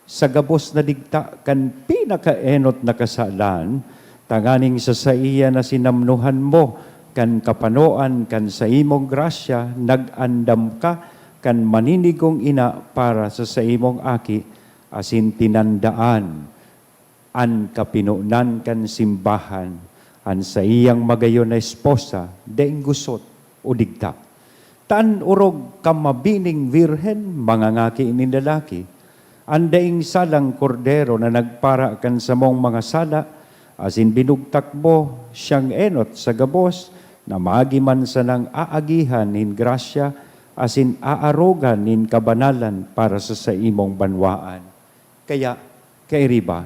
sa gabos na digta kan pinakaenot na kasalan, tanganing sa iya na sinamnuhan mo, kan kapanoan kan sa imong grasya, nag-andam ka, kan maninigong ina para sa imong aki, asin tinandaan, an kapinunan kan simbahan, an sa iyang magayon na esposa, daing gusot o digta. Taan urog kamabining Virgen, mga ngaki ni lalaki, an daing salang kordero na nagpara kan sa mong mga sala, asin binugtak mo siyang enot sa gabos, na maagiman sa nang aagihan nin grasya, asin aarogan nin kabanalan para sa imong banwaan. Kaya, kairiba,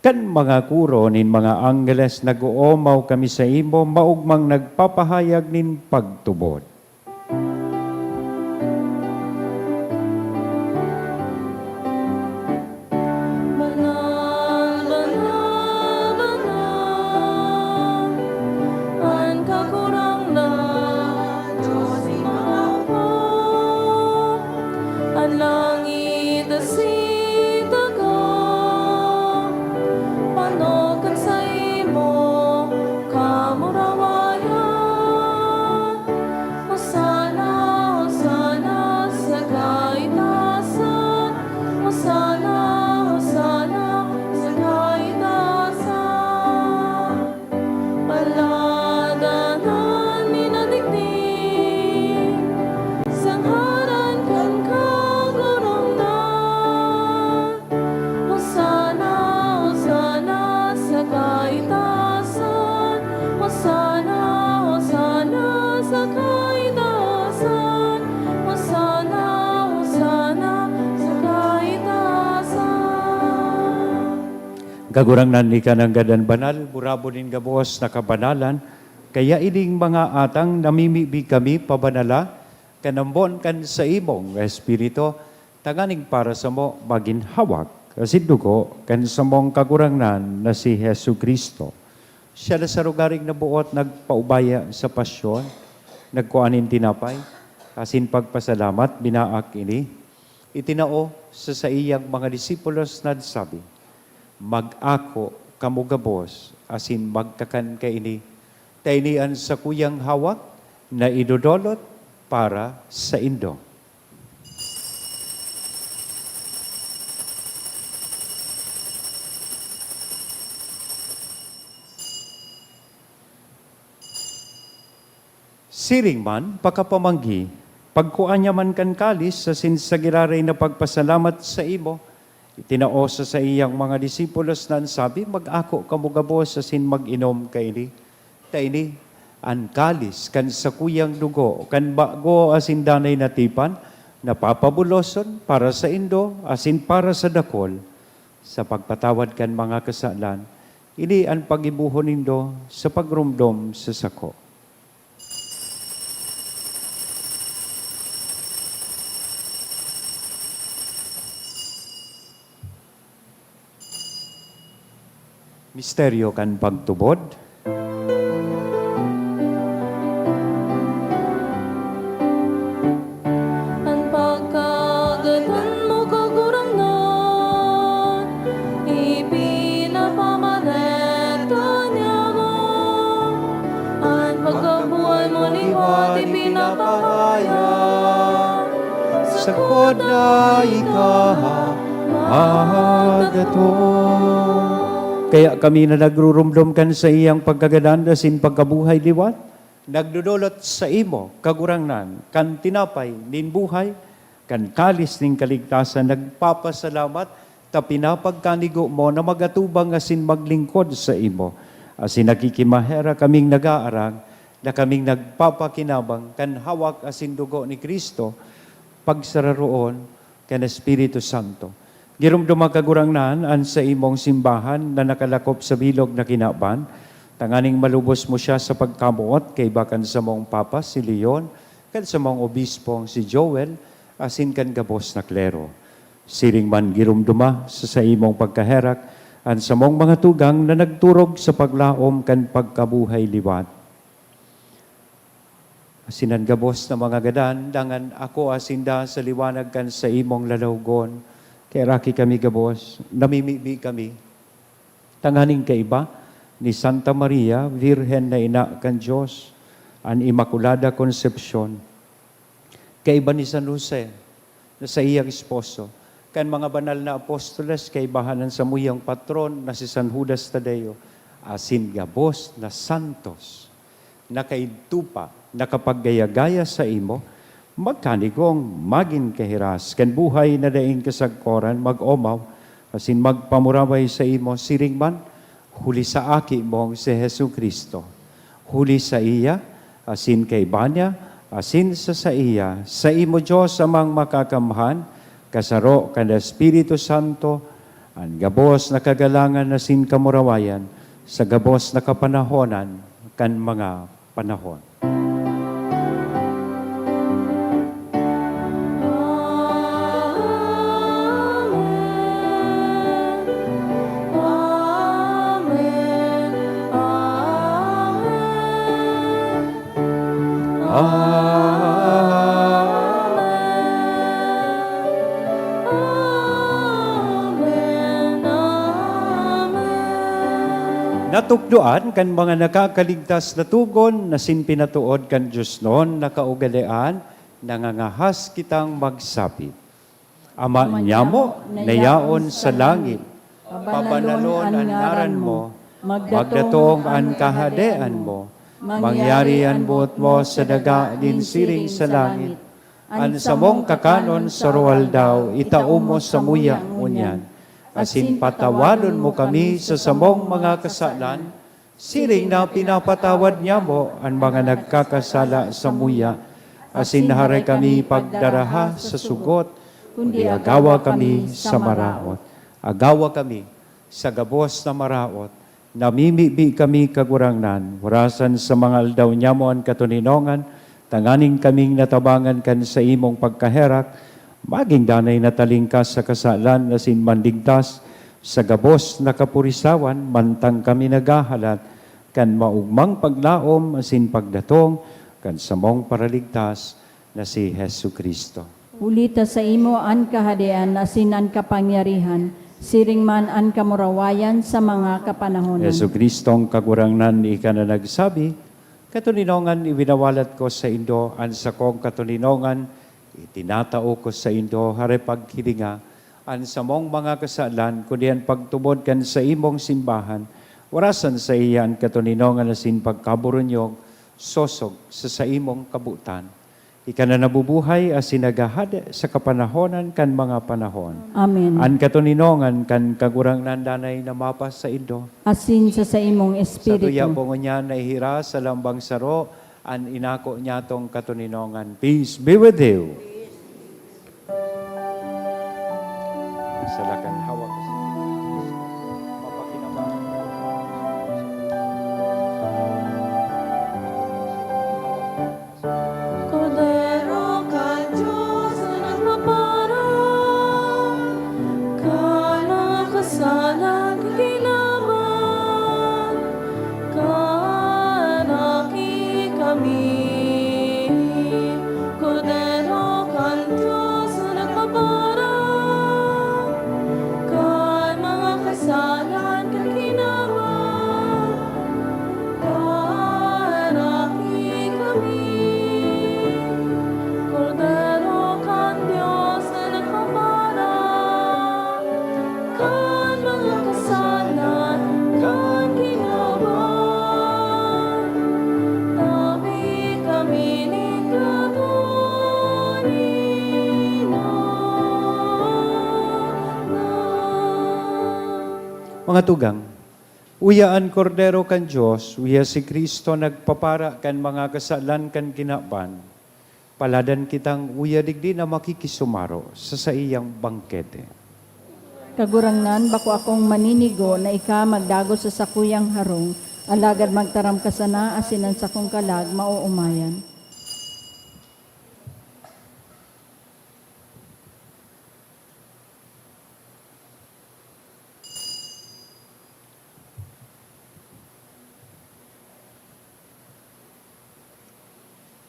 kan mga kuro nin mga anggeles nag-uumaw kami sa imo, maugmang nagpapahayag nin pagtubod. Banal, banal, banal, ang kagurangnan, Diyos inapo, ang langit asin dagat, panokan sa imo, kamurawayan, Hosana, Hosana sa kaitasan, Hosana, Hosana sa kaitasan. Paladanan minadigdig, sangharan kan kagurangnan. Hosana, Hosana sa kaitasan, Hosana, Hosana sa kaitasan, Hosana, Hosana sa kaitasan. Kagurangnan ni ka ng gadan banal, burabo din gabos na kabanalan, kaya ining mga atang namimibi kami pabanala, kanambon kan sa imong espiritu, tanganing para sa mo maginhawak, kasi dugo kan sa mong kagurangnan na si Hesu Kristo. Siya na sa rugaring na buot nagpaubaya sa pasyon, nagkuanin tinapay, kasin pagpasalamat, binaak ini, itinao sa iyang mga disipulos na sabi, mag-ako kamugabos, asin magkakan kaini, tainian sa kuyang hawak na idodolot para sa indo. Siring man, pakapamanggi, pagkuanya man kan kalis sa sinsagiraray na pagpasalamat sa imo, itinaosa sa iyang mga disipulos na sabi, mag-ako kamugabos asin mag-inom kaini. Taini, an kalis kan sa kuyang dugo, kan bago asin danay natipan, napapabuloson para sa indo, asin para sa dakol, sa pagpatawad kan mga kasalan, ini ang pagibuhon nindo sa pagrumdom sa sako. Misteryo kan pagtubod. Ang pagkagatan mo, kagurangnan, sakod na ikahagato. Kaya kami na nagrurumdum kan sa iyang pagkagadan asin pagkabuhay liwat, nagdudulot sa imo kagurangnan, kan tinapay nin buhay, kan kalis ning kaligtasan, nagpapasalamat, ta pinapagkanigo mo na magatubang asin maglingkod sa imo. Asin nakikimahera kaming nag-aarang, na kaming nagpapakinabang, kan hawak asin dugo ni Kristo, pagsararoon, kan Espiritu Santo. Girumduma kagurangnan an sa imong simbahan na nakalakop sa bilog na kinaban, tanganing malubos mo siya sa pagkamuot kay bakan sa mong papa si Leon, kan sa mong obispong si Joel, asin kan gabos na klero. Siring man girumduma sa imong pagkaherak, an sa mong mga tugang na nagturog sa paglaom kan pagkabuhay liwat. Asinan gabos na mga gadan, dangan ako asinda sa liwanag kan sa imong lalawgon, kaya raki kami gabos, namimibi kami. Tanganing kaiba ni Santa Maria, Virhen na ina kan Diyos, an Immaculada Concepcion. Kaiba ni San Jose, na sa iyang esposo. Kan mga banal na apostoles, kaibahanan sa muyang patron na si San Judas Tadeo, asin gabos na santos, na kaidtupa, nakapaggaya-gaya sa imo, magkanigong magin kahiras, kan buhay na daing kasagkoran, mag-omaw, asin magpamuraway sa imo, siring man, huli sa aki mong si Hesu Kristo. Huli sa iya, asin kay Banya, asin sa iya, sa imo Diyos amang makakamhan, kasaro kan Espiritu Santo, ang gabos na kagalangan asin kamurawayan, sa gabos na kapanahonan, kan mga panahon. Natukduan kan mga nakakaligtas na tugon na sinpinatuod kan Diyos noon nakaugalian, nangangahas kitang magsapi. Ama nyamo, nayaon sa langit, pabanalon ang ngaran mo, magdatong ang kahadean mo, mangyarian buot mo sa daga din siring sa langit, an samong kakanon sa ruwal daw, itao mo sa muyang unyan. Asin patawadon mo kami sa samong mga kasalan, siring na pinapatawad niya mo ang mga nagkakasala sa muya. Asin naharay kami pagdaraha sa sugot, kundi agawa kami sa maraot. Agawa kami sa gabos na maraot, namimibi kami kagurangnan, warasan sa mga aldaw niya mo ang katuninongan, tanganing kaming natabangan kan sa imong pagkaherak, maging danay natalingkas sa kasalan na sinmandigtas, sa gabos na kapurisawan, mantang kami nagahalat, kan maugmang paglaom asin pagdatong, kan samong paraligtas na si Hesu Kristo. Ulita sa imo an kahadean asin an kapangyarihan, siring man an kamurawayan sa mga kapanahonan. Hesu Kristong kagurangnan ika na nagsabi, katuninongan ibinawalat ko sa Indo, an sa kong katuninongan, itinatao ko sa Indo, hare paghilinga, an samong mga kasalan, kundi ang pagtubod kan sa imong simbahan, warasan sa iyan katuninongan asin pagkaburunyog, sosog sa imong kabutan. Ika na nabubuhay asin nagahad sa kapanahonan kan mga panahon. Amen. An katuninongan kan kagurangnan danay na mapas sa Indo. Asin sa imong Sa tuya espiritu. po niya na ihira sa lambang saro, an inako niya tong katuninongan. Peace be with you. Salakan hawak. Mapakinabangan. Cordero ka Diyos na nagpaparang, ka nakasalan kailangan, kanaki kami. Cordero ka Diyos na nagpaparang, ka Mga tugang, uyaan kordero kan Diyos, uya si Kristo nagpapara kan mga kasalan kan kinaban, paladan kitang uya digdi na makikisumaro sa iyang bangkete. Kagurangnan, bako akong maninigo na ika magdago sa sakuyang harong, alagad magtaram ka sana, asinan sa kong kalag, mauumayan.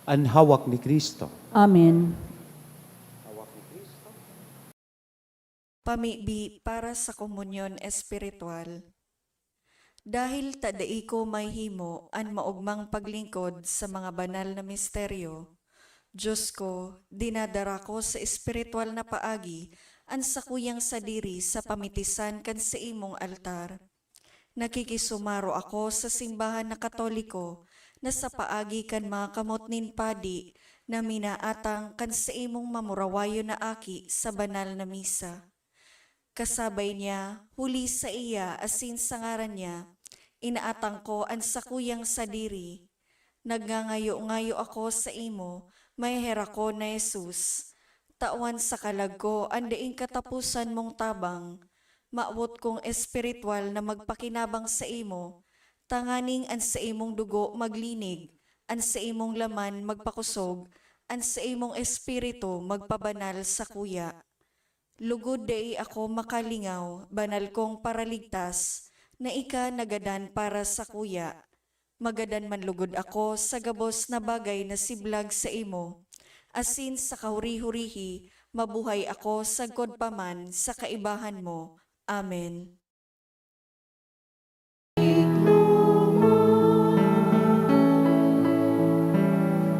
Ang hawak ni Kristo. Amen. Pamibi para sa komunyon espiritual. Dahil tadai ko may himo an maugmang paglingkod sa mga banal na misteryo, Diyos ko, dinadara ko sa espiritual na paagi an sakuyang sadiri sa pamitisan kan sa imong altar. Nakikisumaro ako sa simbahan na Katoliko na sa paagi kan mga kamot nin padi na minaatang kan sa imong mamurawayo na aki sa banal na misa. Kasabay niya, huli sa iya asin sa ngaran niya, inaatang ko ang sakuyang sadiri. Nagngangayo-ngayo ako sa imo, may hera ko na Jesus. Tawan sa kalag ko, andaing katapusan mong tabang. Maawot kong espiritual na magpakinabang sa imo, tanganing an sa imong dugo maglinig, an sa imong laman magpakusog, an sa imong espiritu magpabanal sa kuya. Lugod dai ako makalingaw, banal kong paraligtas, na ika nagadan para sa kuya. Magadan man lugod ako sa gabos na bagay na siblag sa imo. Asin sa kahuri-hurihi, mabuhay ako sagkod paman sa kaibahan mo. Amen.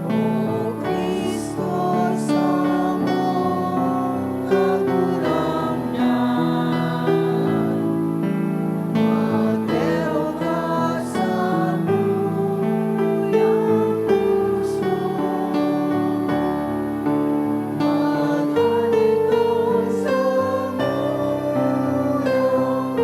O Kristo sa mong kagurangnan, magdero ka sa buyang puso, maghalig ka sa buyang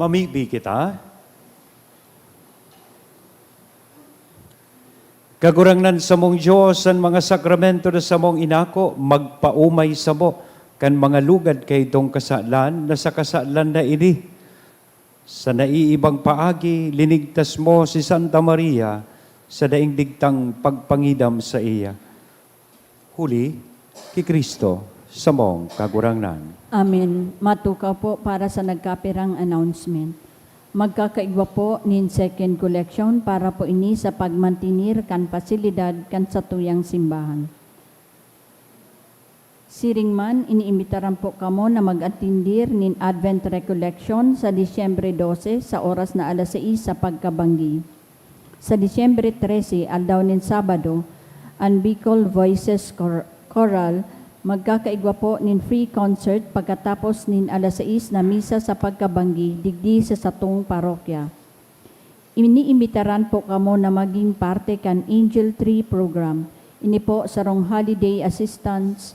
Mamibi kita. Kagurangnan sa mong Diyos ang mga sakramento na sa mong inako, magpaumay sa mo, kan mga lugad kay itong kasalan, na sa kasalan na ini. Sa naiibang paagi, linigtas mo si Santa Maria sa daingdigtang pagpangidam sa iya. Huli, kay Kristo, sa mong kagurangnan. Amen. Matukaw po para sa nagkapirang announcement. Magkakaigwa po nin second collection para po ini sa pagmantinir kan pasilidad kan sa tuyang simbahan. Siringman, iniimitaran po kamo na mag-atindir nin Advent Recollection sa Disyembre 12 sa oras na alas 6 sa pagkabanggi. Sa Disyembre 13, aldaw nin Sabado, ang Bicol Voices Choral, magkakaigwa po nin free concert pagkatapos nin alas 6 na misa sa pagkabanggi, digdi sa satong parokya. Iniimbitaran po kamo na maging parte kan Angel Tree program. Ini po sarong holiday assistance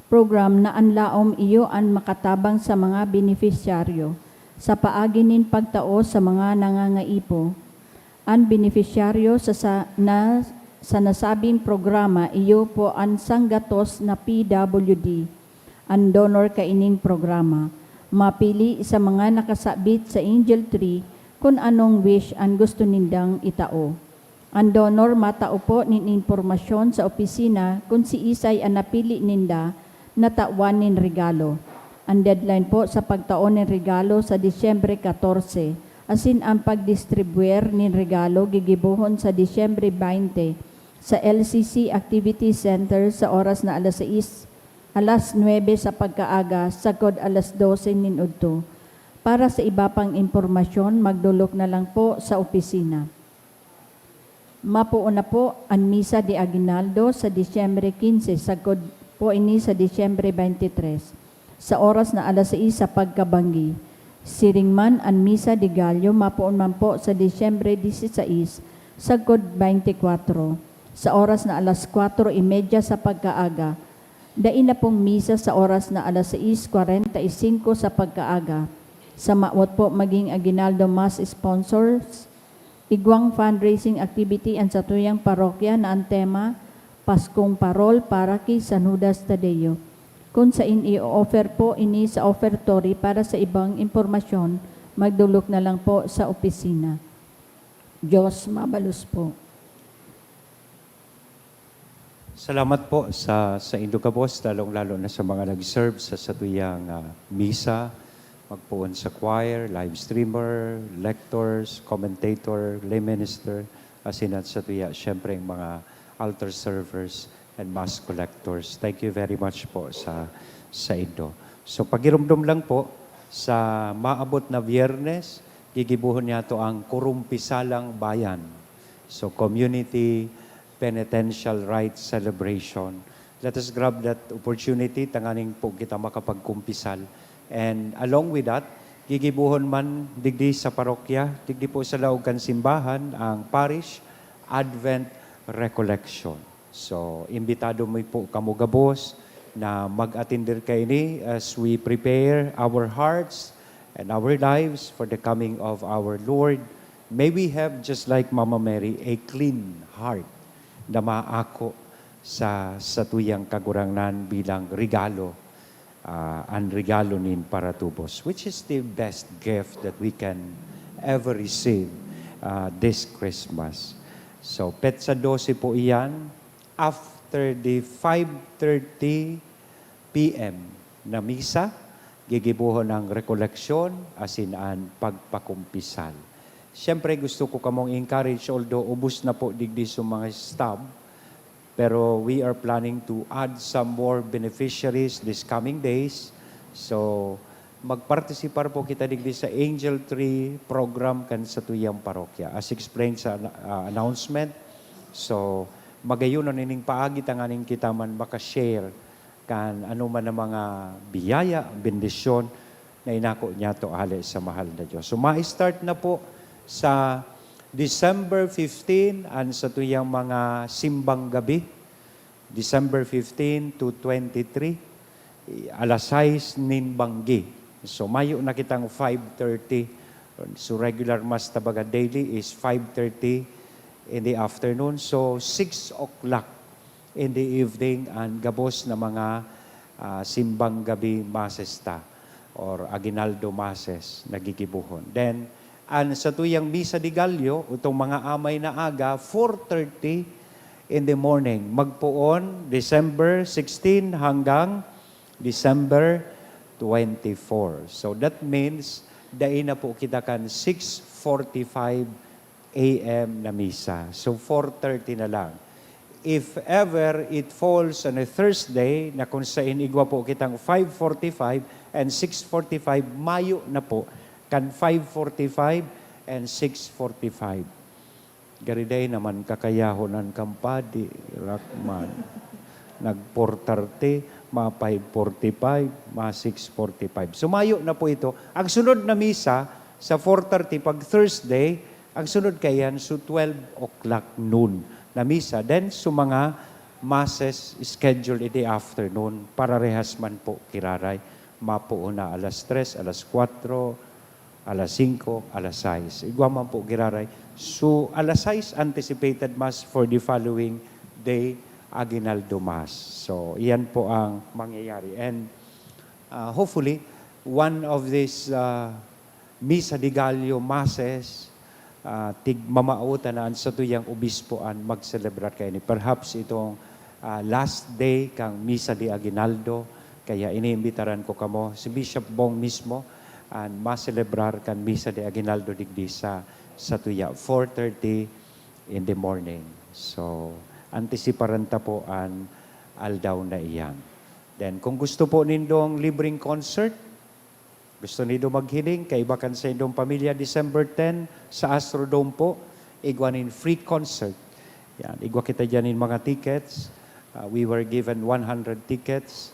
program na anlaom iyo ang makatabang sa mga beneficiaryo. Sa paagi nin pagtao sa mga nangangaipo, ang beneficiaryo sa nasabing programa, iyo po ang sanggatos na PWD, ang donor kaining programa. Mapili sa mga nakasabit sa Angel Tree kung anong wish ang gusto nindang itao. Ang donor matao po nin informasyon sa opisina kung si Isay ang napili ninda na tawan nin regalo. Ang deadline po sa pagtaon nin regalo sa Disyembre 14, asin ang pagdistribuer nin regalo gigibuhon sa Disyembre 20 sa LCC Activity Center sa oras na alas 9 sa pagkaaga, sagod alas 12 nin udto. Para sa iba pang impormasyon, magdulok na lang po sa opisina. Mapuuna po ang Misa de Aguinaldo sa Disyembre 15, sagod po ini sa Disyembre 23, sa oras na alas 6 sa pagkabanggi. Siringman ang Misa de Gallo, mapuon man po sa Disyembre 16, sagod 24, sa oras na alas 4:30 sa pagkaaga. Dain na pong misa sa oras na alas 6:45 sa pagkaaga. Sa maot po maging Aguinaldo Mass sponsors, igwang fundraising activity ang sa tuyang parokya na ang tema, Paskong Parol para kay San Judas Tadeo. Kung sa i-offer po ini sa offertory para sa ibang impormasyon, magdulok na lang po sa opisina. Diyos mabalus po. Salamat po sa Indo Kabos, lalong-lalo na sa mga nag-serve sa satuyang misa, magpuon sa choir, live streamer, lectors, commentator, lay minister, asin at satuya, syempre yung mga altar servers and mass collectors. Thank you very much po sa Indo. So pagirumdum lang po, sa maabot na Biyernes, gigibuhon niya to ang Kurumpisalang Bayan. So community penitential rites celebration. Let us grab that opportunity, tanganing po kita makapagkumpisal. And along with that, gigibuhon man digdi sa parokya, digdi po sa Laugan Simbahan, ang Parish Advent Recollection. So, imbitado mo po kamugabos na mag-attinder kayo ni as we prepare our hearts and our lives for the coming of our Lord. May we have, just like Mama Mary, a clean heart na maako sa tuyang kagurangnan bilang regalo, ang regalo nin para tubos, which is the best gift that we can ever receive this Christmas. So, Petsa 12 po iyan, after the 5:30 p.m. na misa, gigibuhon ang rekoleksyon, asin ang pagpakumpisal. Siyempre, gusto ko kamong encourage, although ubus na po digdi sa mga staff, pero we are planning to add some more beneficiaries this coming days. So, magpartisipar po kita digdi sa Angel Tree program kan sa tuyang parokya. As explained sa announcement, so magayunon ining paagi tanganing kita man makashare kan ano man ang mga biyaya, bendisyon na inako niya to ali sa mahal na Diyos. So ma-start na po sa December 15 ang sa tuyang mga simbang gabi, December 15 to 23, alas 6 nin banggi. So mayo na kitang 5:30 So regular Mass tabaga daily is 5:30 in the afternoon. So 6 o'clock in the evening ang gabos na mga simbang gabi masesta or aginaldo masses nagigibuhon. Then, sa tuyang Misa de Gallo, itong mga amay na aga, 4:30 in the morning. Magpuon, December 16 hanggang December 24. So that means, dahil na po kita kan 6:45 a.m. na misa. So 4:30 na lang. If ever it falls on a Thursday, na kung sa inigwa po kitang 5:45 and 6:45, mayo na po, kan 5:45 and 6:45. Gariday naman kakayahonan kampadi, Rakman. Nag-4:30, ma 5:45, ma 6:45. So mayo na po ito. Ang sunod na misa, sa 4:30, pag Thursday, ang sunod kayan, so 12 o'clock noon na misa. Then, so mga masses scheduled in the afternoon para rehas man po kiraray. Mapuo na alas 3, alas 4, alas 5, alas 6. Igwa man po kiraray. So, alas 6, anticipated mass for the following day, Aguinaldo Mass. So, iyan po ang mangyayari. And hopefully, one of these Misa de Gallo masses, tigmamautanaan sa tuyang obispoan mag-celebrar kayo ni. Perhaps itong last day kang Misa de Aguinaldo, kaya iniimbitaran ko kamo si Bishop Bong mismo and ma-celebrar kan Misa de Aguinaldo digdi sa tuya 4:30 in the morning. So antisiparan ta po an aldaw na iyan. Then kung gusto po nindong libreng concert, gusto nindo maghiling, kaibakan sa indong pamilya, December 10 sa Astrodome po, igwanin free concert. Yan, igwa kita dyan in mga tickets. We were given 100 tickets.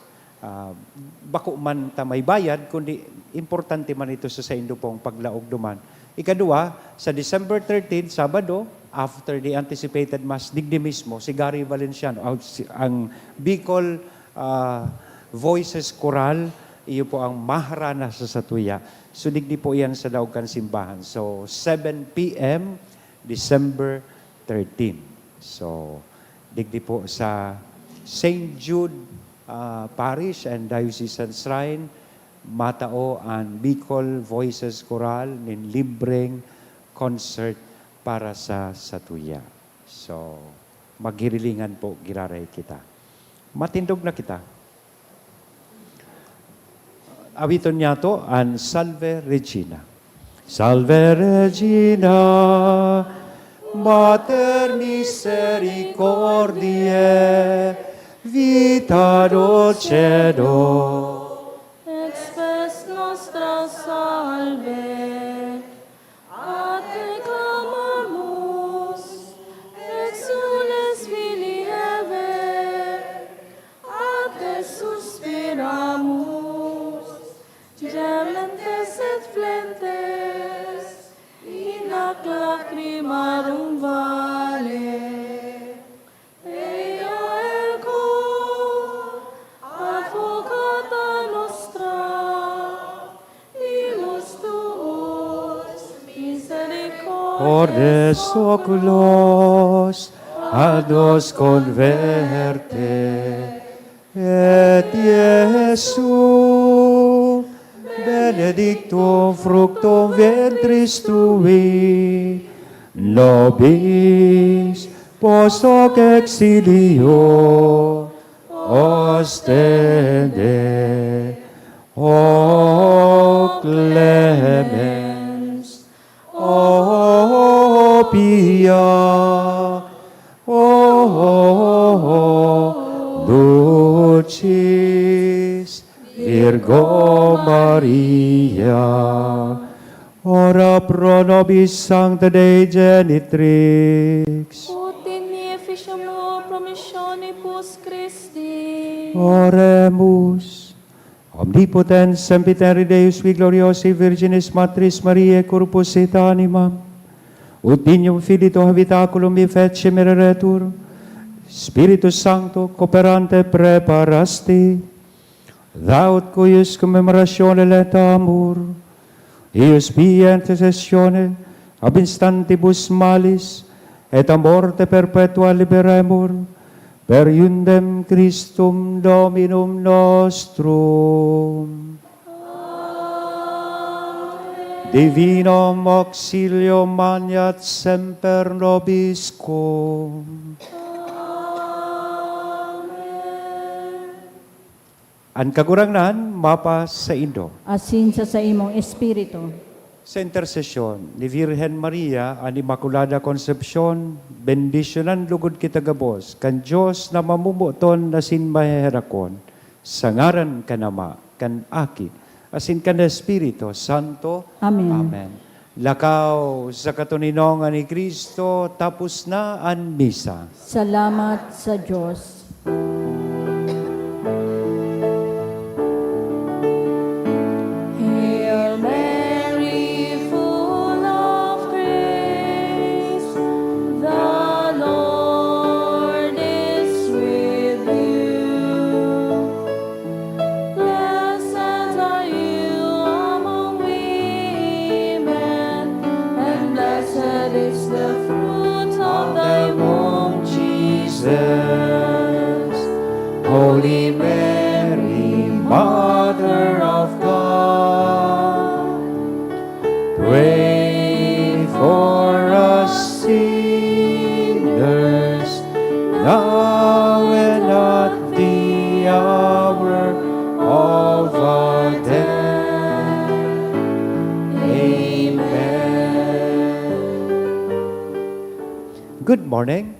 Bako man ta may bayad, kundi importante man ito sa indo pong paglaog duman. Ikadua, sa December 13, Sabado, after the anticipated Mass, digdi mismo, si Gary Valenciano, ang Bicol Voices Choral, iyo po ang maharana sa satuya. So, digdi po yan sa Daogan Simbahan. So, 7 p.m., December 13. So, digdi po sa St. Jude Parish and Diocesan Shrine, matao ang Bicol Voices Choral nin libreng concert para sa satuya. So, maghirilingan po, giraray kita. Matindog na kita. Awiton niya to, an Salve Regina. Salve Regina, Mater misericordiae, vita dulcedo. Expes nostra salve, a te clamamus, exules fili Eve, a te suspiramus, gementes et flentes, in ac lacrimarum vale. Ea ego, advocata nostra, ilus tuus misericordiae. Ordes oculos, ad nos converte, et Iesu, benedictum fructum ventris tui, nobis post hoc exilio ostende, o clemens, o pia, o dulcis Virgo Maria, ora pro nobis Sancta Dei Genitrix, Ut in efficiamur promissionibus Christi. oremus. Omnipotens sempiteri Deus vi gloriosi Virginis Matris Mariae corpus et animam, ut dignum filito habitaculum vi fece mereretur, Spiritus Sancto cooperante preparasti, Thou cuius commemoratione letamur, Ius via intercessione ab instantibus malis et a morte perpetua liberemur per iundem Christum Dominum nostrum. Divinum auxilium maniat semper nobiscum. Ang kagurangnan, mapa sa Indo. Asin sa imong espiritu. Sa intercession ni Virgen Maria, ang Immaculada Concepcion, bendisyonan lugod kita gabos, kan Diyos na mamumuton na sinmaherakon, sa ngaran kanama, kan aki, asin kan Espiritu Santo. Amen. Amen. Lakaw sa katuninongan ni Kristo, tapos na ang misa. Salamat sa Diyos. Hail Mary, full of grace, the Lord is with you. Blessed are you among women, and blessed is the fruit of thy womb, Jesus. Holy Mary, Mother of God, pray for us sinners, now and at the hour of our death. Amen. Good morning.